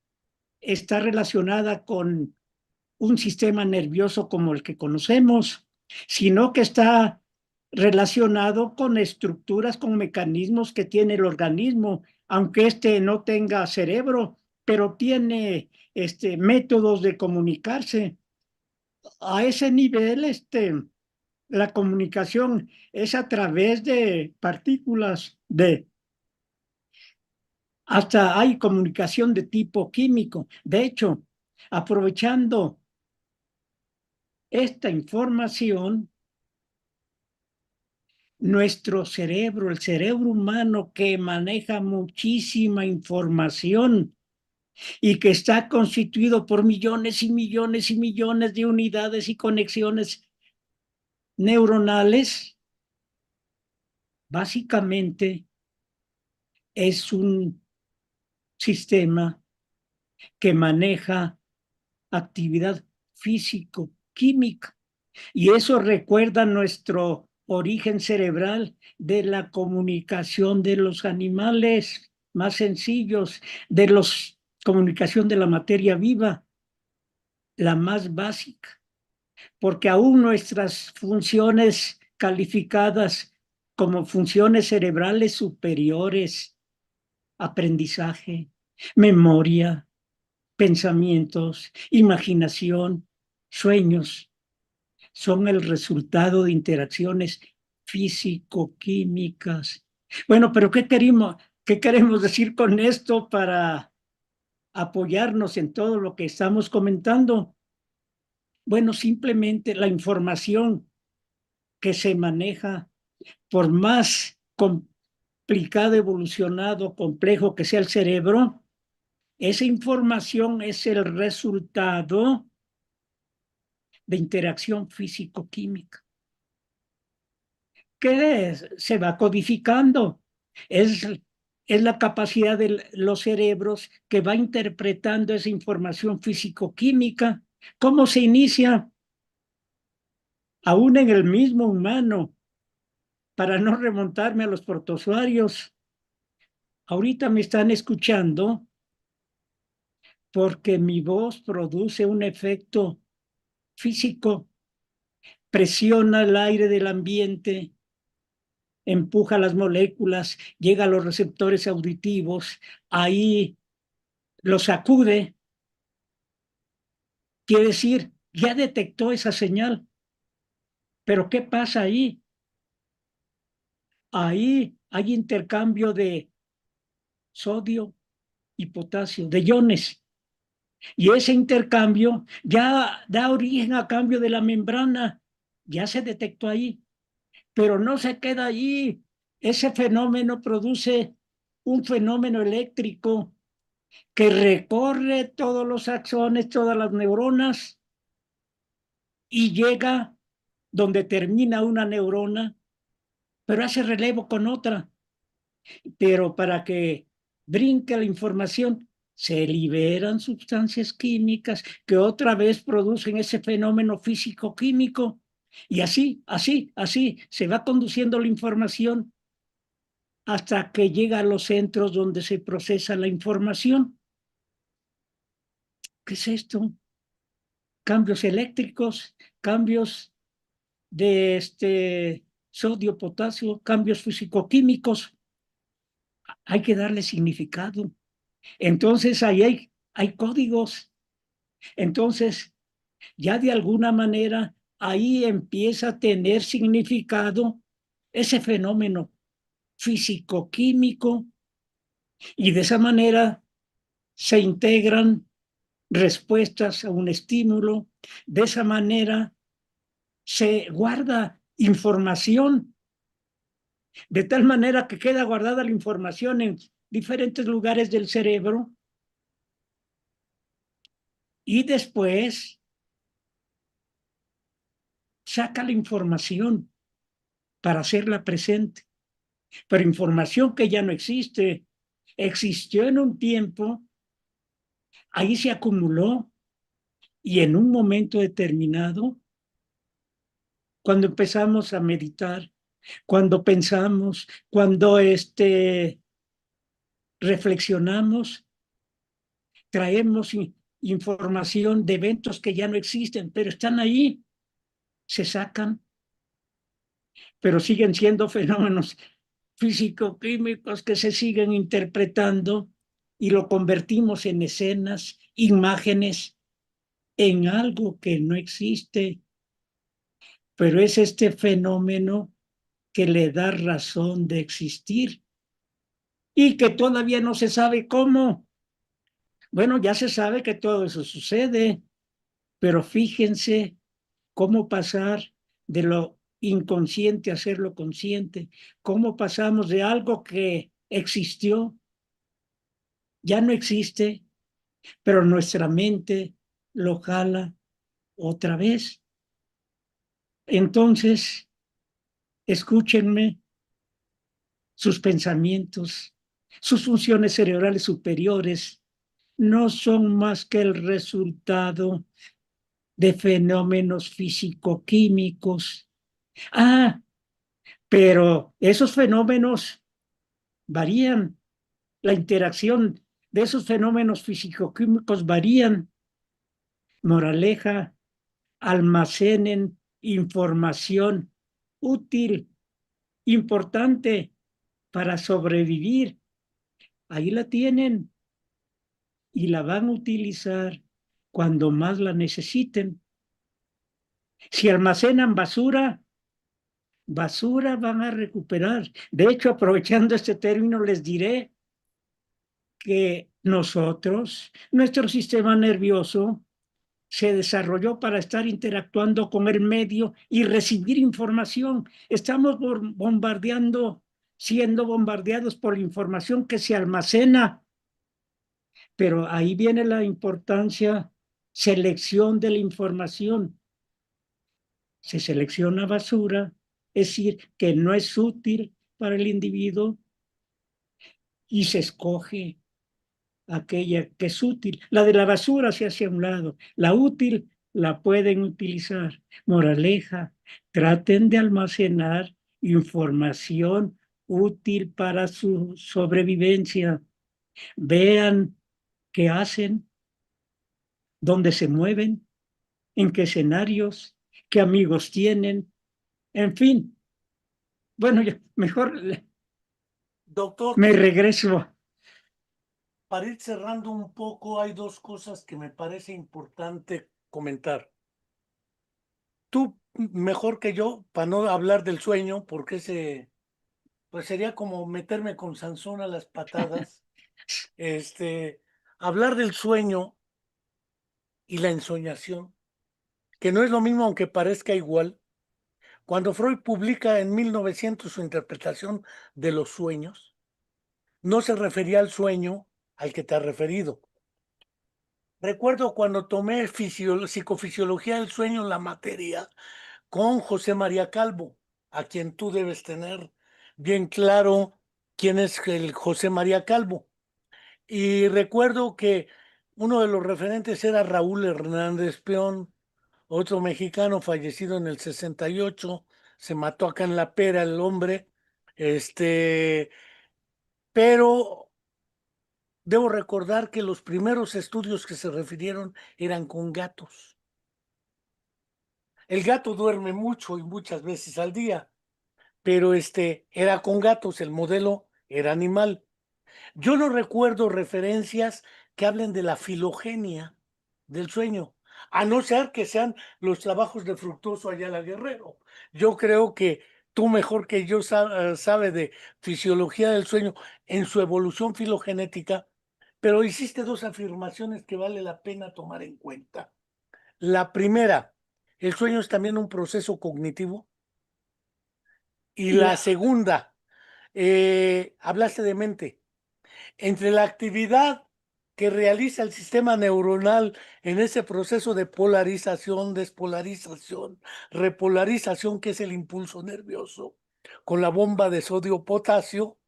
está relacionada con un sistema nervioso como el que conocemos, sino que está relacionado con estructuras, con mecanismos que tiene el organismo, aunque este no tenga cerebro, pero tiene métodos de comunicarse. A ese nivel, la comunicación es a través de partículas, hasta hay comunicación de tipo químico. De hecho, aprovechando esta información, nuestro cerebro, el cerebro humano que maneja muchísima información y que está constituido por millones y millones y millones de unidades y conexiones neuronales, básicamente es un sistema que maneja actividad físico-química. Y eso recuerda nuestro origen cerebral de la comunicación de los animales más sencillos, de la comunicación de la materia viva, la más básica, porque aún nuestras funciones calificadas como funciones cerebrales superiores, aprendizaje, memoria, pensamientos, imaginación, sueños, son el resultado de interacciones físico-químicas. Bueno, pero qué queremos decir con esto para apoyarnos en todo lo que estamos comentando? Bueno, simplemente la información que se maneja, por más complicado, evolucionado, complejo que sea el cerebro, esa información es el resultado de interacción físico-química que se va codificando. Es, es la capacidad de los cerebros que va interpretando esa información físico-química. ¿Cómo se inicia? Aún en el mismo humano, para no remontarme a los protozoarios. Ahorita me están escuchando porque mi voz produce un efecto físico, presiona el aire del ambiente, empuja las moléculas, llega a los receptores auditivos, ahí los sacude, quiere decir, ya detectó esa señal. Pero ¿qué pasa ahí? Ahí hay intercambio de sodio y potasio, de iones. Y ese intercambio ya da origen a cambio de la membrana, ya se detectó ahí, pero no se queda allí. Ese fenómeno produce un fenómeno eléctrico que recorre todos los axones, todas las neuronas y llega donde termina una neurona, pero hace relevo con otra. Pero para que brinque la información, se liberan sustancias químicas que otra vez producen ese fenómeno físico-químico. Y así se va conduciendo la información hasta que llega a los centros donde se procesa la información. ¿Qué es esto? Cambios eléctricos, cambios de sodio, potasio, cambios físico-químicos. Hay que darle significado. Entonces ahí hay códigos. Entonces ya de alguna manera ahí empieza a tener significado ese fenómeno físico-químico y de esa manera se integran respuestas a un estímulo. De esa manera se guarda información, de tal manera que queda guardada la información en diferentes lugares del cerebro y después saca la información para hacerla presente, pero información que ya no existe, existió en un tiempo, ahí se acumuló y en un momento determinado, cuando empezamos a meditar, cuando pensamos, cuando reflexionamos, traemos información de eventos que ya no existen, pero están ahí, se sacan, pero siguen siendo fenómenos físico-químicos que se siguen interpretando y lo convertimos en escenas, imágenes, en algo que no existe, pero es este fenómeno que le da razón de existir y que todavía no se sabe cómo. Bueno, ya se sabe que todo eso sucede, pero fíjense cómo pasar de lo inconsciente a hacerlo consciente, cómo pasamos de algo que existió, ya no existe, pero nuestra mente lo jala otra vez. Entonces, escúchenme, sus pensamientos, sus funciones cerebrales superiores no son más que el resultado de fenómenos físico-químicos. Ah, pero esos fenómenos varían, la interacción de esos fenómenos físico-químicos varían. Moraleja, almacenen información útil, importante para sobrevivir. Ahí la tienen y la van a utilizar cuando más la necesiten. Si almacenan basura, basura van a recuperar. De hecho, aprovechando este término, les diré que nosotros, nuestro sistema nervioso, se desarrolló para estar interactuando con el medio y recibir información. Estamos bombardeando, siendo bombardeados por la información que se almacena, pero ahí viene la importancia, selección de la información. Se selecciona basura, es decir, que no es útil para el individuo y se escoge aquella que es útil. La de la basura se hace a un lado, la útil la pueden utilizar. Moraleja, traten de almacenar información útil para su sobrevivencia. Vean qué hacen, dónde se mueven, en qué escenarios, qué amigos tienen, en fin. Bueno, mejor Doctor, me regreso. para ir cerrando un poco, hay dos cosas que me parece importante comentar. Tú, mejor que yo, para no hablar del sueño, porque pues sería como meterme con Sansón a las patadas. Hablar del sueño y la ensoñación, que no es lo mismo aunque parezca igual. Cuando Freud publica en 1900 su interpretación de los sueños, no se refería al sueño al que te has referido. Recuerdo cuando tomé psicofisiología del sueño en la materia con José María Calvo, a quien tú debes tener bien claro quién es el José María Calvo. Y recuerdo que uno de los referentes era Raúl Hernández Peón, otro mexicano fallecido en el 68, se mató acá en La Pera el hombre, pero debo recordar que los primeros estudios que se refirieron eran con gatos. El gato duerme mucho y muchas veces al día, pero era con gatos, el modelo era animal. Yo no recuerdo referencias que hablen de la filogenia del sueño, a no ser que sean los trabajos de Fructuoso Ayala Guerrero. Yo creo que tú mejor que yo sabe de fisiología del sueño en su evolución filogenética, pero hiciste dos afirmaciones que vale la pena tomar en cuenta. La primera, el sueño es también un proceso cognitivo. Y Y la la segunda, hablaste de mente. Entre la actividad que realiza el sistema neuronal en ese proceso de polarización, despolarización, repolarización, que es el impulso nervioso, con la bomba de sodio-potasio,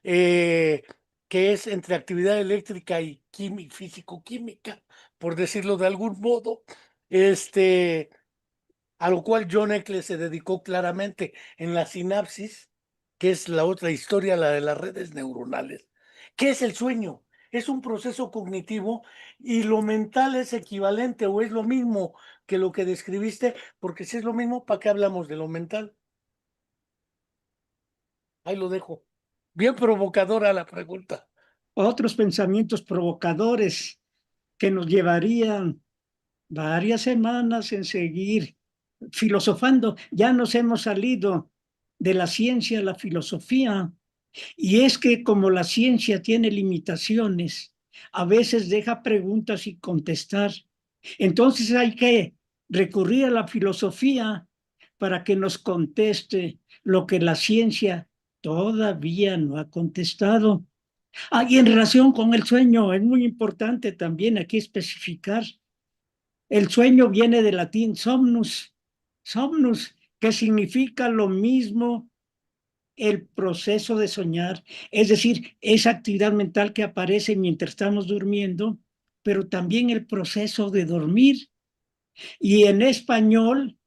eh, que es entre actividad eléctrica y físico-química, por decirlo de algún modo, a lo cual John Eccles se dedicó claramente en la sinapsis, que es la otra historia, la de las redes neuronales. ¿Qué es el sueño? Es un proceso cognitivo y lo mental es equivalente o es lo mismo que lo que describiste, porque si es lo mismo, ¿para qué hablamos de lo mental? Ahí lo dejo. Bien provocadora la pregunta. otros pensamientos provocadores que nos llevarían varias semanas en seguir filosofando. Ya nos hemos salido de la ciencia a la filosofía, y es que como la ciencia tiene limitaciones, a veces deja preguntas sin contestar. Entonces hay que recurrir a la filosofía para que nos conteste lo que la ciencia todavía no ha contestado. Y en relación con el sueño, es muy importante también aquí especificar. El sueño viene del latín somnus, somnus, que significa lo mismo el proceso de soñar, es decir, esa actividad mental que aparece mientras estamos durmiendo, pero también el proceso de dormir. Y en español,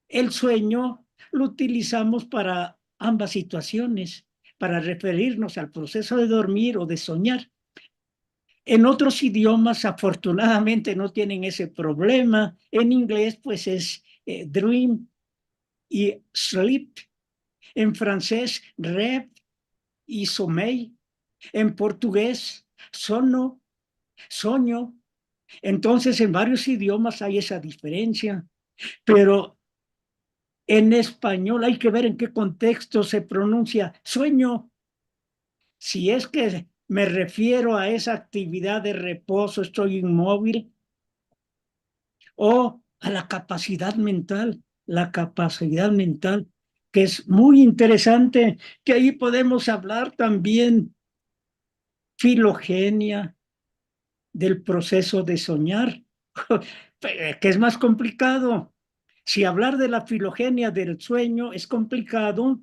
el sueño lo utilizamos para ambas situaciones, para referirnos al proceso de dormir o de soñar. En otros idiomas, afortunadamente, no tienen ese problema. En inglés, pues es dream y sleep. En francés, rêve y sommeil. En portugués, sono, sueño. Entonces, en varios idiomas hay esa diferencia, pero en español hay que ver en qué contexto se pronuncia sueño. Si es que me refiero a esa actividad de reposo, estoy inmóvil, o a la capacidad mental, que es muy interesante, que ahí podemos hablar también filogenia del proceso de soñar, que es más complicado. Si hablar de la filogenia del sueño es complicado,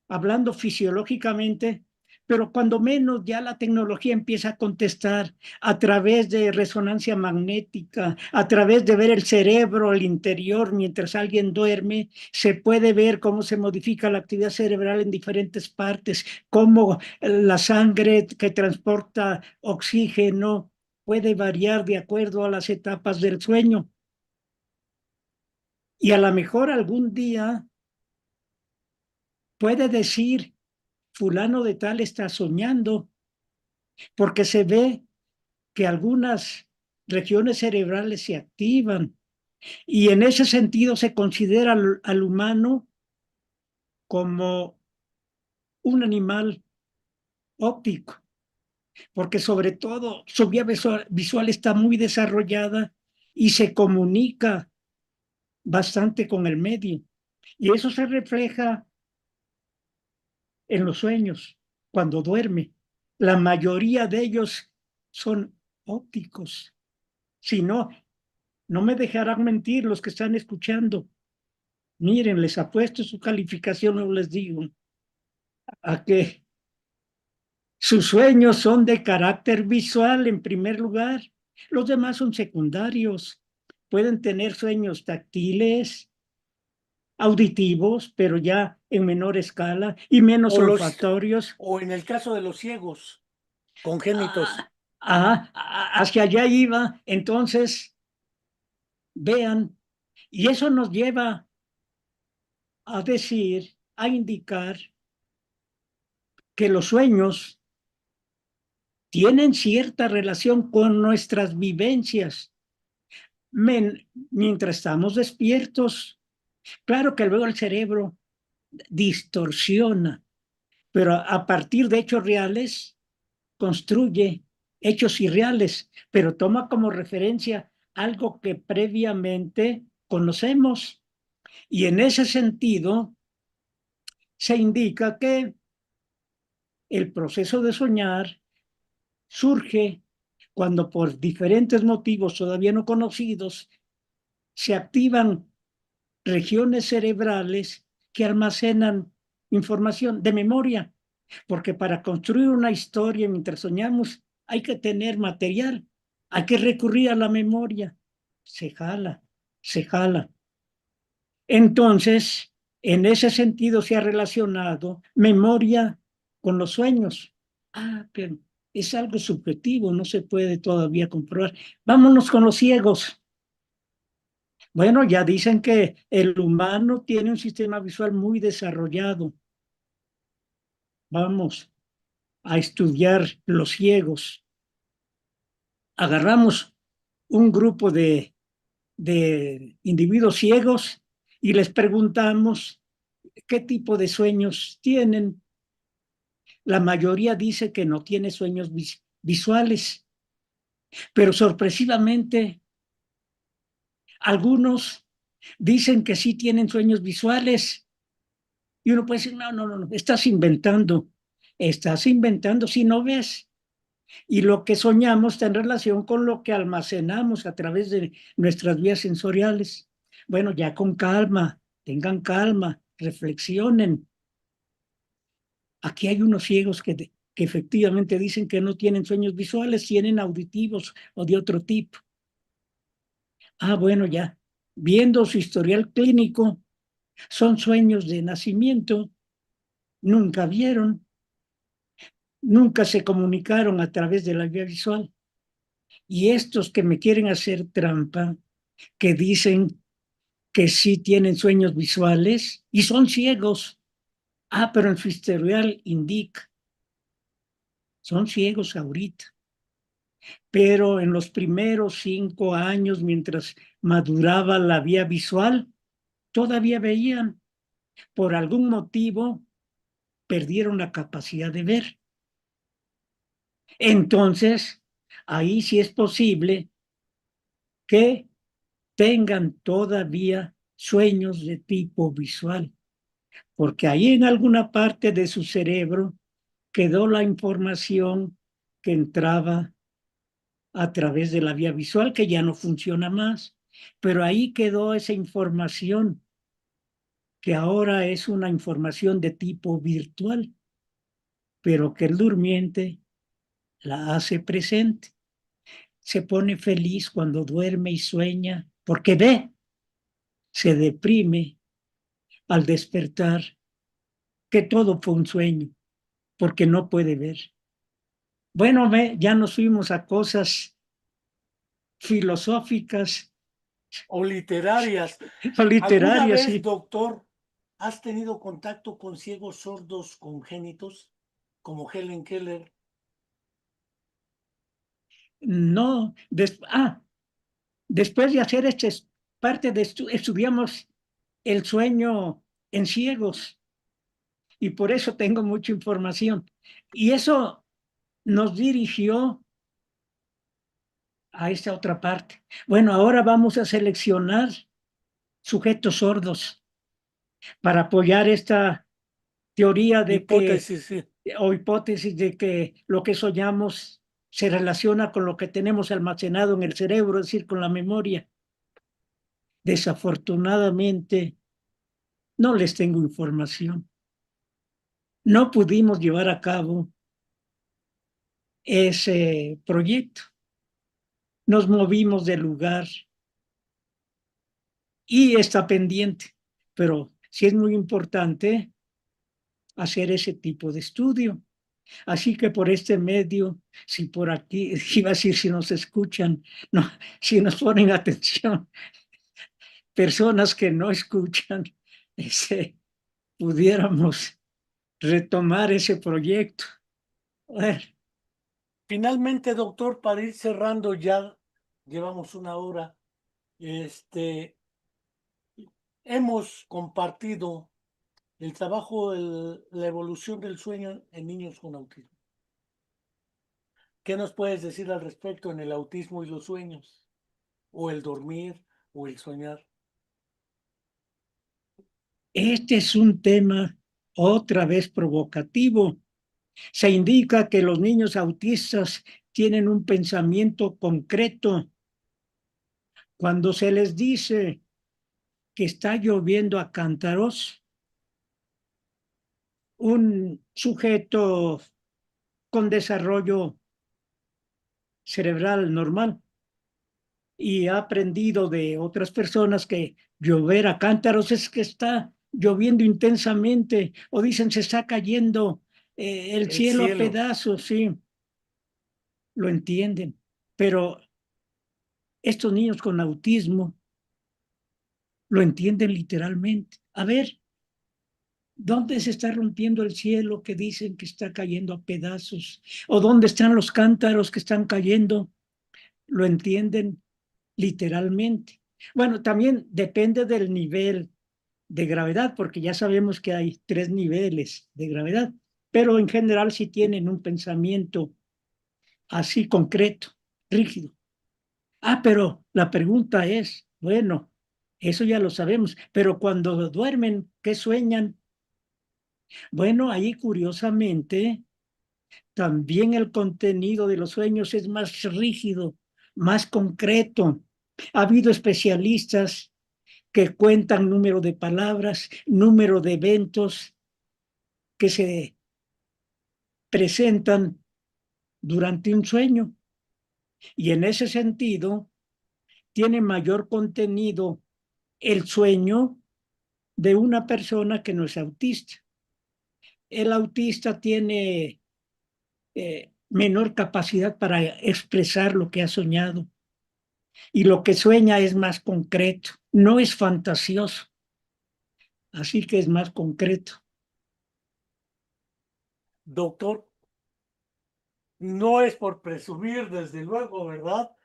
hablando fisiológicamente, pero cuando menos ya la tecnología empieza a contestar a través de resonancia magnética, a través de ver el cerebro, el interior, mientras alguien duerme, se puede ver cómo se modifica la actividad cerebral en diferentes partes, cómo la sangre que transporta oxígeno puede variar de acuerdo a las etapas del sueño. Y a lo mejor algún día puede decir, fulano de tal está soñando, porque se ve que algunas regiones cerebrales se activan y en ese sentido se considera al humano como un animal óptico, porque sobre todo su vía visual está muy desarrollada y se comunica bastante con el medio. Y eso se refleja en los sueños, cuando duerme. La mayoría de ellos son ópticos. Si no, no me dejarán mentir los que están escuchando. Miren, les apuesto su calificación, no les digo, a que sus sueños son de carácter visual en primer lugar. Los demás son secundarios. Pueden tener sueños táctiles, auditivos, pero ya en menor escala y menos O los, olfatorios. o en el caso de los ciegos, congénitos. Hacia allá iba. Entonces, vean, y eso nos lleva a decir, a indicar que los sueños tienen cierta relación con nuestras vivencias mientras estamos despiertos. Claro que luego el cerebro distorsiona, pero a partir de hechos reales construye hechos irreales, pero toma como referencia algo que previamente conocemos. Y en ese sentido se indica que el proceso de soñar surge cuando por diferentes motivos todavía no conocidos se activan regiones cerebrales que almacenan información de memoria, porque para construir una historia mientras soñamos hay que tener material, hay que recurrir a la memoria. Se jala, se jala. Entonces, en ese sentido se ha relacionado memoria con los sueños. Pero es algo subjetivo, no se puede todavía comprobar. Vámonos con los ciegos. Bueno, ya dicen que el humano tiene un sistema visual muy desarrollado. Vamos a estudiar los ciegos. Agarramos un grupo de individuos ciegos y les preguntamos qué tipo de sueños tienen. La mayoría dice que no tiene sueños visuales, pero sorpresivamente algunos dicen que sí tienen sueños visuales. Y uno puede decir, no, no, no, no, estás inventando si no ves. Y lo que soñamos está en relación con lo que almacenamos a través de nuestras vías sensoriales. Bueno, ya con calma, tengan calma, reflexionen. Aquí hay unos ciegos que efectivamente dicen que no tienen sueños visuales, tienen auditivos o de otro tipo. Bueno, ya, viendo su historial clínico, son sueños de nacimiento, nunca vieron, nunca se comunicaron a través de la vía visual. Y estos que me quieren hacer trampa, que dicen que sí tienen sueños visuales y son ciegos. Pero en su historial indica, son ciegos ahorita. Pero en los primeros 5 años, mientras maduraba la vía visual, todavía veían. Por algún motivo, perdieron la capacidad de ver. Entonces, ahí sí es posible que tengan todavía sueños de tipo visual, porque ahí en alguna parte de su cerebro quedó la información que entraba a través de la vía visual, que ya no funciona más, pero ahí quedó esa información, que ahora es una información de tipo virtual, pero que el durmiente la hace presente. Se pone feliz cuando duerme y sueña, porque ve, se deprime al despertar que todo fue un sueño, porque no puede ver. Bueno, ya nos fuimos a cosas filosóficas O literarias. o ¿Alguna literarias, vez, sí. doctor, has tenido contacto con ciegos sordos congénitos como Helen Keller? No, después de hacer parte de estudiamos el sueño en ciegos y por eso tengo mucha información. Y eso nos dirigió a esta otra parte. Bueno, ahora vamos a seleccionar sujetos sordos para apoyar esta teoría de que, Hipótesis, sí. o hipótesis de que lo que soñamos se relaciona con lo que tenemos almacenado en el cerebro, es decir, con la memoria. Desafortunadamente, no les tengo información. No pudimos llevar a cabo ese proyecto. Nos movimos del lugar y está pendiente, pero sí es muy importante hacer ese tipo de estudio. Así que por este medio, si por aquí, iba a decir si nos escuchan, no, si nos ponen atención, personas que no escuchan, ese, pudiéramos retomar ese proyecto. Bueno, Finalmente, doctor, para ir cerrando ya, llevamos una hora, hemos compartido el trabajo de la evolución del sueño en niños con autismo. ¿Qué nos puedes decir al respecto en el autismo y los sueños? O el dormir, o el soñar. este es un tema otra vez provocativo. Se indica que los niños autistas tienen un pensamiento concreto. Cuando se les dice que está lloviendo a cántaros, un sujeto con desarrollo cerebral normal y ha aprendido de otras personas que llover a cántaros es que está lloviendo intensamente, o dicen se está cayendo el El cielo a cielo. pedazos, sí, lo entienden, pero estos niños con autismo lo entienden literalmente. A ver, ¿dónde se está rompiendo el cielo que dicen que está cayendo a pedazos? ¿O dónde están los cántaros que están cayendo? Lo entienden literalmente. Bueno, también depende del nivel de gravedad, porque ya sabemos que hay 3 niveles de gravedad, pero en general sí tienen un pensamiento así concreto, rígido. Ah, pero la pregunta es, bueno, eso ya lo sabemos, pero cuando duermen, ¿qué sueñan? Bueno, ahí curiosamente también el contenido de los sueños es más rígido, más concreto. Ha habido especialistas que cuentan número de palabras, número de eventos que se presentan durante un sueño. Y en ese sentido, tiene mayor contenido el sueño de una persona que no es autista. El autista tiene menor capacidad para expresar lo que ha soñado y lo que sueña es más concreto, no es fantasioso, así que es más concreto. Doctor, no es por presumir, desde luego, ¿verdad?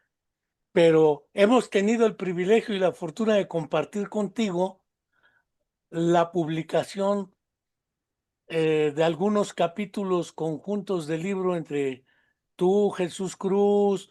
Pero hemos tenido el privilegio y la fortuna de compartir contigo la publicación de algunos capítulos conjuntos del libro entre tú, Jesús Cruz,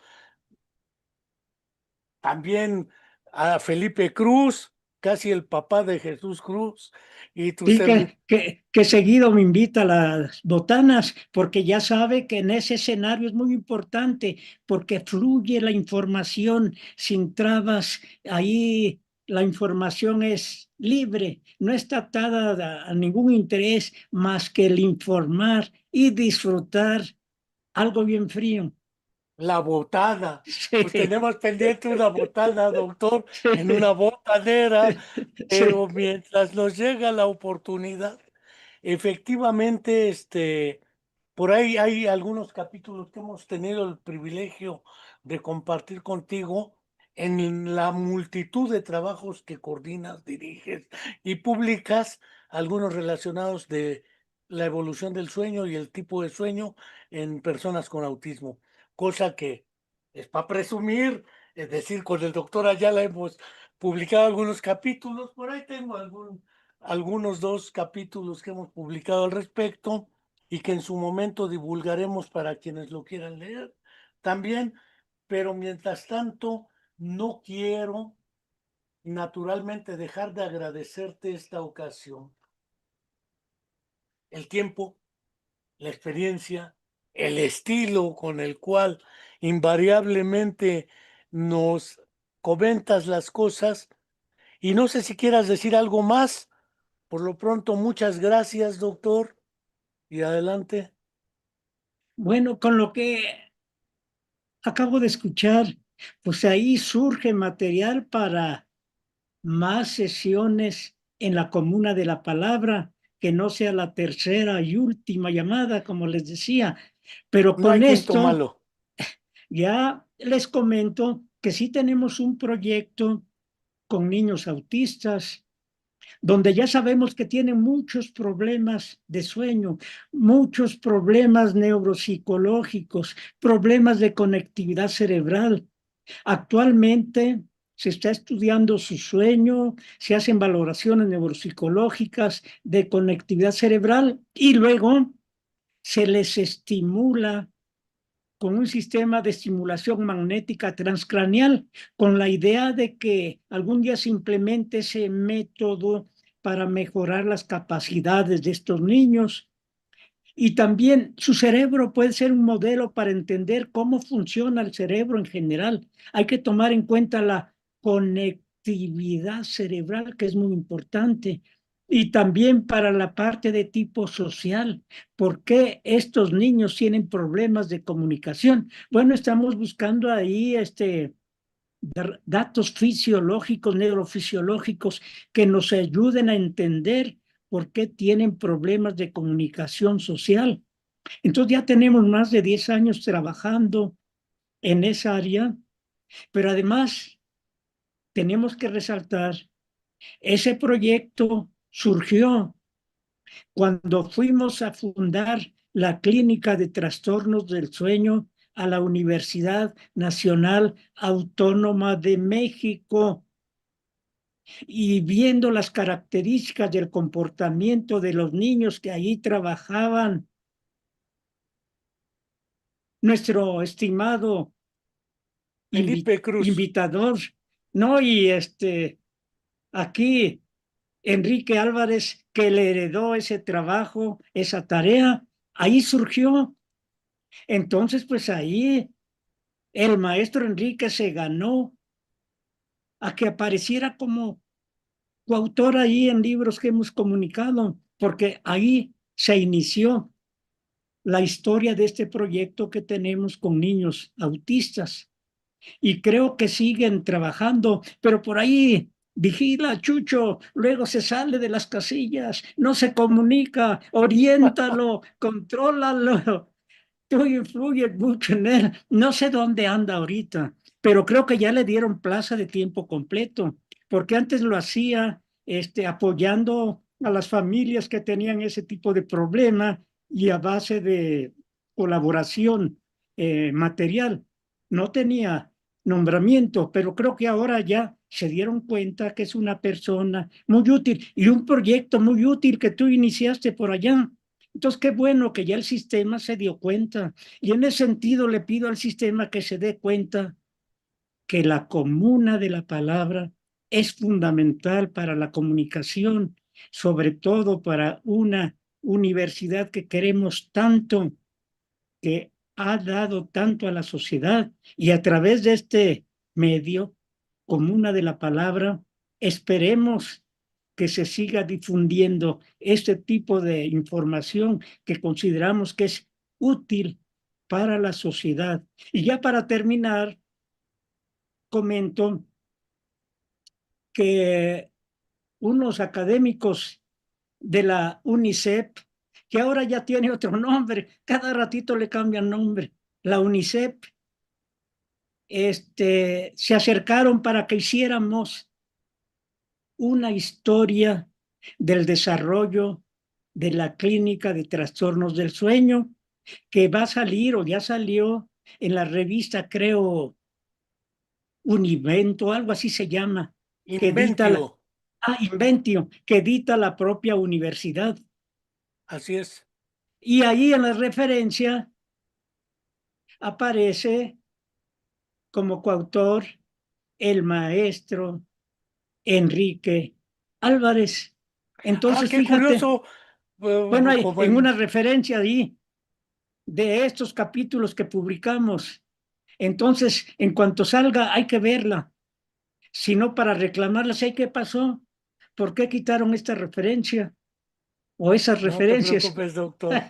también a Felipe Cruz, casi el papá de Jesús Cruz, y tu Sí, servidor. que seguido me invita a las botanas, porque ya sabe que en ese escenario es muy importante, porque fluye la información sin trabas. Ahí la información es libre, no está atada a ningún interés más que el informar y disfrutar algo bien frío. La botada. Pues Sí, tenemos pendiente una botada, doctor, en una sí, botanera, sí. pero mientras nos llega la oportunidad, efectivamente, por ahí hay algunos capítulos que hemos tenido el privilegio de compartir contigo en la multitud de trabajos que coordinas, diriges y publicas, algunos relacionados de la evolución del sueño y el tipo de sueño en personas con autismo, cosa que es para presumir, es decir, con el doctor Ayala hemos publicado algunos capítulos, por ahí tengo algunos 2 capítulos que hemos publicado al respecto y que en su momento divulgaremos para quienes lo quieran leer también, pero mientras tanto no quiero naturalmente dejar de agradecerte esta ocasión. El tiempo, la experiencia, el estilo con el cual invariablemente nos comentas las cosas. Y no sé si quieras decir algo más. Por lo pronto, muchas gracias, doctor. Y adelante. Bueno, con lo que acabo de escuchar, pues ahí surge material para más sesiones en la Comuna de la Palabra, que no sea la tercera y última llamada, como les decía. Pero No hay con quinto esto malo. ya les comento que sí tenemos un proyecto con niños autistas, donde ya sabemos que tienen muchos problemas de sueño, muchos problemas neuropsicológicos, problemas de conectividad cerebral. Actualmente se está estudiando su sueño, se hacen valoraciones neuropsicológicas de conectividad cerebral y luego se les estimula con un sistema de estimulación magnética transcraneal, con la idea de que algún día se implemente ese método para mejorar las capacidades de estos niños. Y también su cerebro puede ser un modelo para entender cómo funciona el cerebro en general. Hay que tomar en cuenta la conectividad cerebral, que es muy importante. Y también para la parte de tipo social. ¿Por qué estos niños tienen problemas de comunicación? Bueno, estamos buscando ahí datos fisiológicos, neurofisiológicos, que nos ayuden a entender por qué tienen problemas de comunicación social. Entonces ya tenemos más de 10 años trabajando en esa área, pero además tenemos que resaltar, ese proyecto surgió cuando fuimos a fundar la Clínica de Trastornos del Sueño a la Universidad Nacional Autónoma de México. Y viendo las características del comportamiento de los niños que allí trabajaban, nuestro estimado Felipe Cruz. invitador, ¿no? Y aquí Enrique Álvarez, que le heredó ese trabajo, esa tarea, ahí surgió. Entonces, pues ahí el maestro Enrique se ganó a que apareciera como coautor ahí en libros que hemos comunicado, porque ahí se inició la historia de este proyecto que tenemos con niños autistas. Y creo que siguen trabajando, pero por ahí vigila, Chucho, luego se sale de las casillas, no se comunica, oriéntalo, contrólalo, tú influyes mucho en él, no sé dónde anda ahorita, pero creo que ya le dieron plaza de tiempo completo, porque antes lo hacía apoyando a las familias que tenían ese tipo de problema y a base de colaboración material. No tenía nombramiento, pero creo que ahora ya se dieron cuenta que es una persona muy útil y un proyecto muy útil que tú iniciaste por allá. Entonces, qué bueno que ya el sistema se dio cuenta. Y en ese sentido le pido al sistema que se dé cuenta que la comuna de la palabra es fundamental para la comunicación, sobre todo para una universidad que queremos tanto, que ha dado tanto a la sociedad y a través de este medio, comuna de la palabra, esperemos que se siga difundiendo este tipo de información que consideramos que es útil para la sociedad. Y ya para terminar, comento que unos académicos de la UNICEF, que ahora ya tiene otro nombre, cada ratito le cambian nombre, la UNICEF, se acercaron para que hiciéramos una historia del desarrollo de la clínica de trastornos del sueño, que va a salir o ya salió en la revista, creo, Univento, algo así se llama, que edita Inventio. Inventio, que edita la propia universidad. Así es. Y ahí en la referencia aparece como coautor el maestro Enrique Álvarez. Ah, Entonces, qué fíjate, curioso. bueno, hay Como en una referencia ahí de estos capítulos que publicamos. Entonces, en cuanto salga, hay que verla. Si no, para reclamarla, sé qué pasó, por qué quitaron esta referencia o esas no te referencias. preocupes, doctor.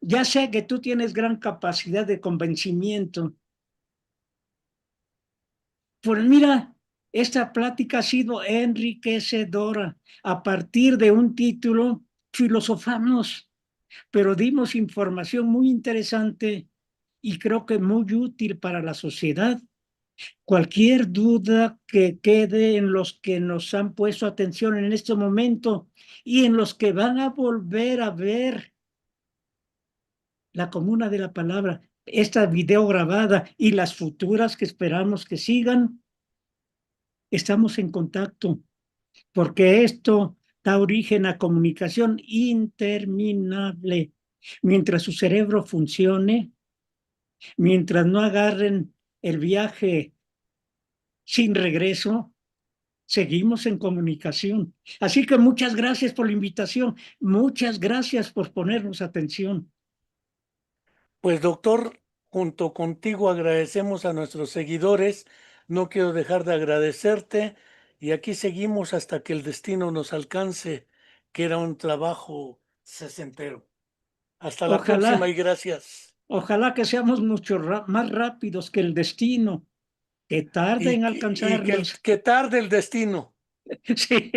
Ya sé que tú tienes gran capacidad de convencimiento. Pues mira, esta plática ha sido enriquecedora. A partir de un título, filosofamos, pero dimos información muy interesante y creo que muy útil para la sociedad. Cualquier duda que quede en los que nos han puesto atención en este momento y en los que van a volver a ver la comuna de la palabra, esta video grabada y las futuras que esperamos que sigan, estamos en contacto, porque esto da origen a comunicación interminable. Mientras su cerebro funcione, mientras no agarren el viaje sin regreso, seguimos en comunicación. Así que muchas gracias por la invitación, muchas gracias por ponernos atención. Pues doctor, junto contigo agradecemos a nuestros seguidores. No quiero dejar de agradecerte y aquí seguimos hasta que el destino nos alcance, que era un trabajo sesentero. Hasta la próxima Ojalá, y gracias. ojalá que seamos mucho más rápidos que el destino, que tarde en Y alcanzarnos. que tarde el destino. Sí,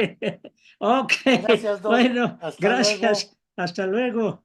ok, Gracias, Doc. bueno, Hasta luego. gracias, hasta luego.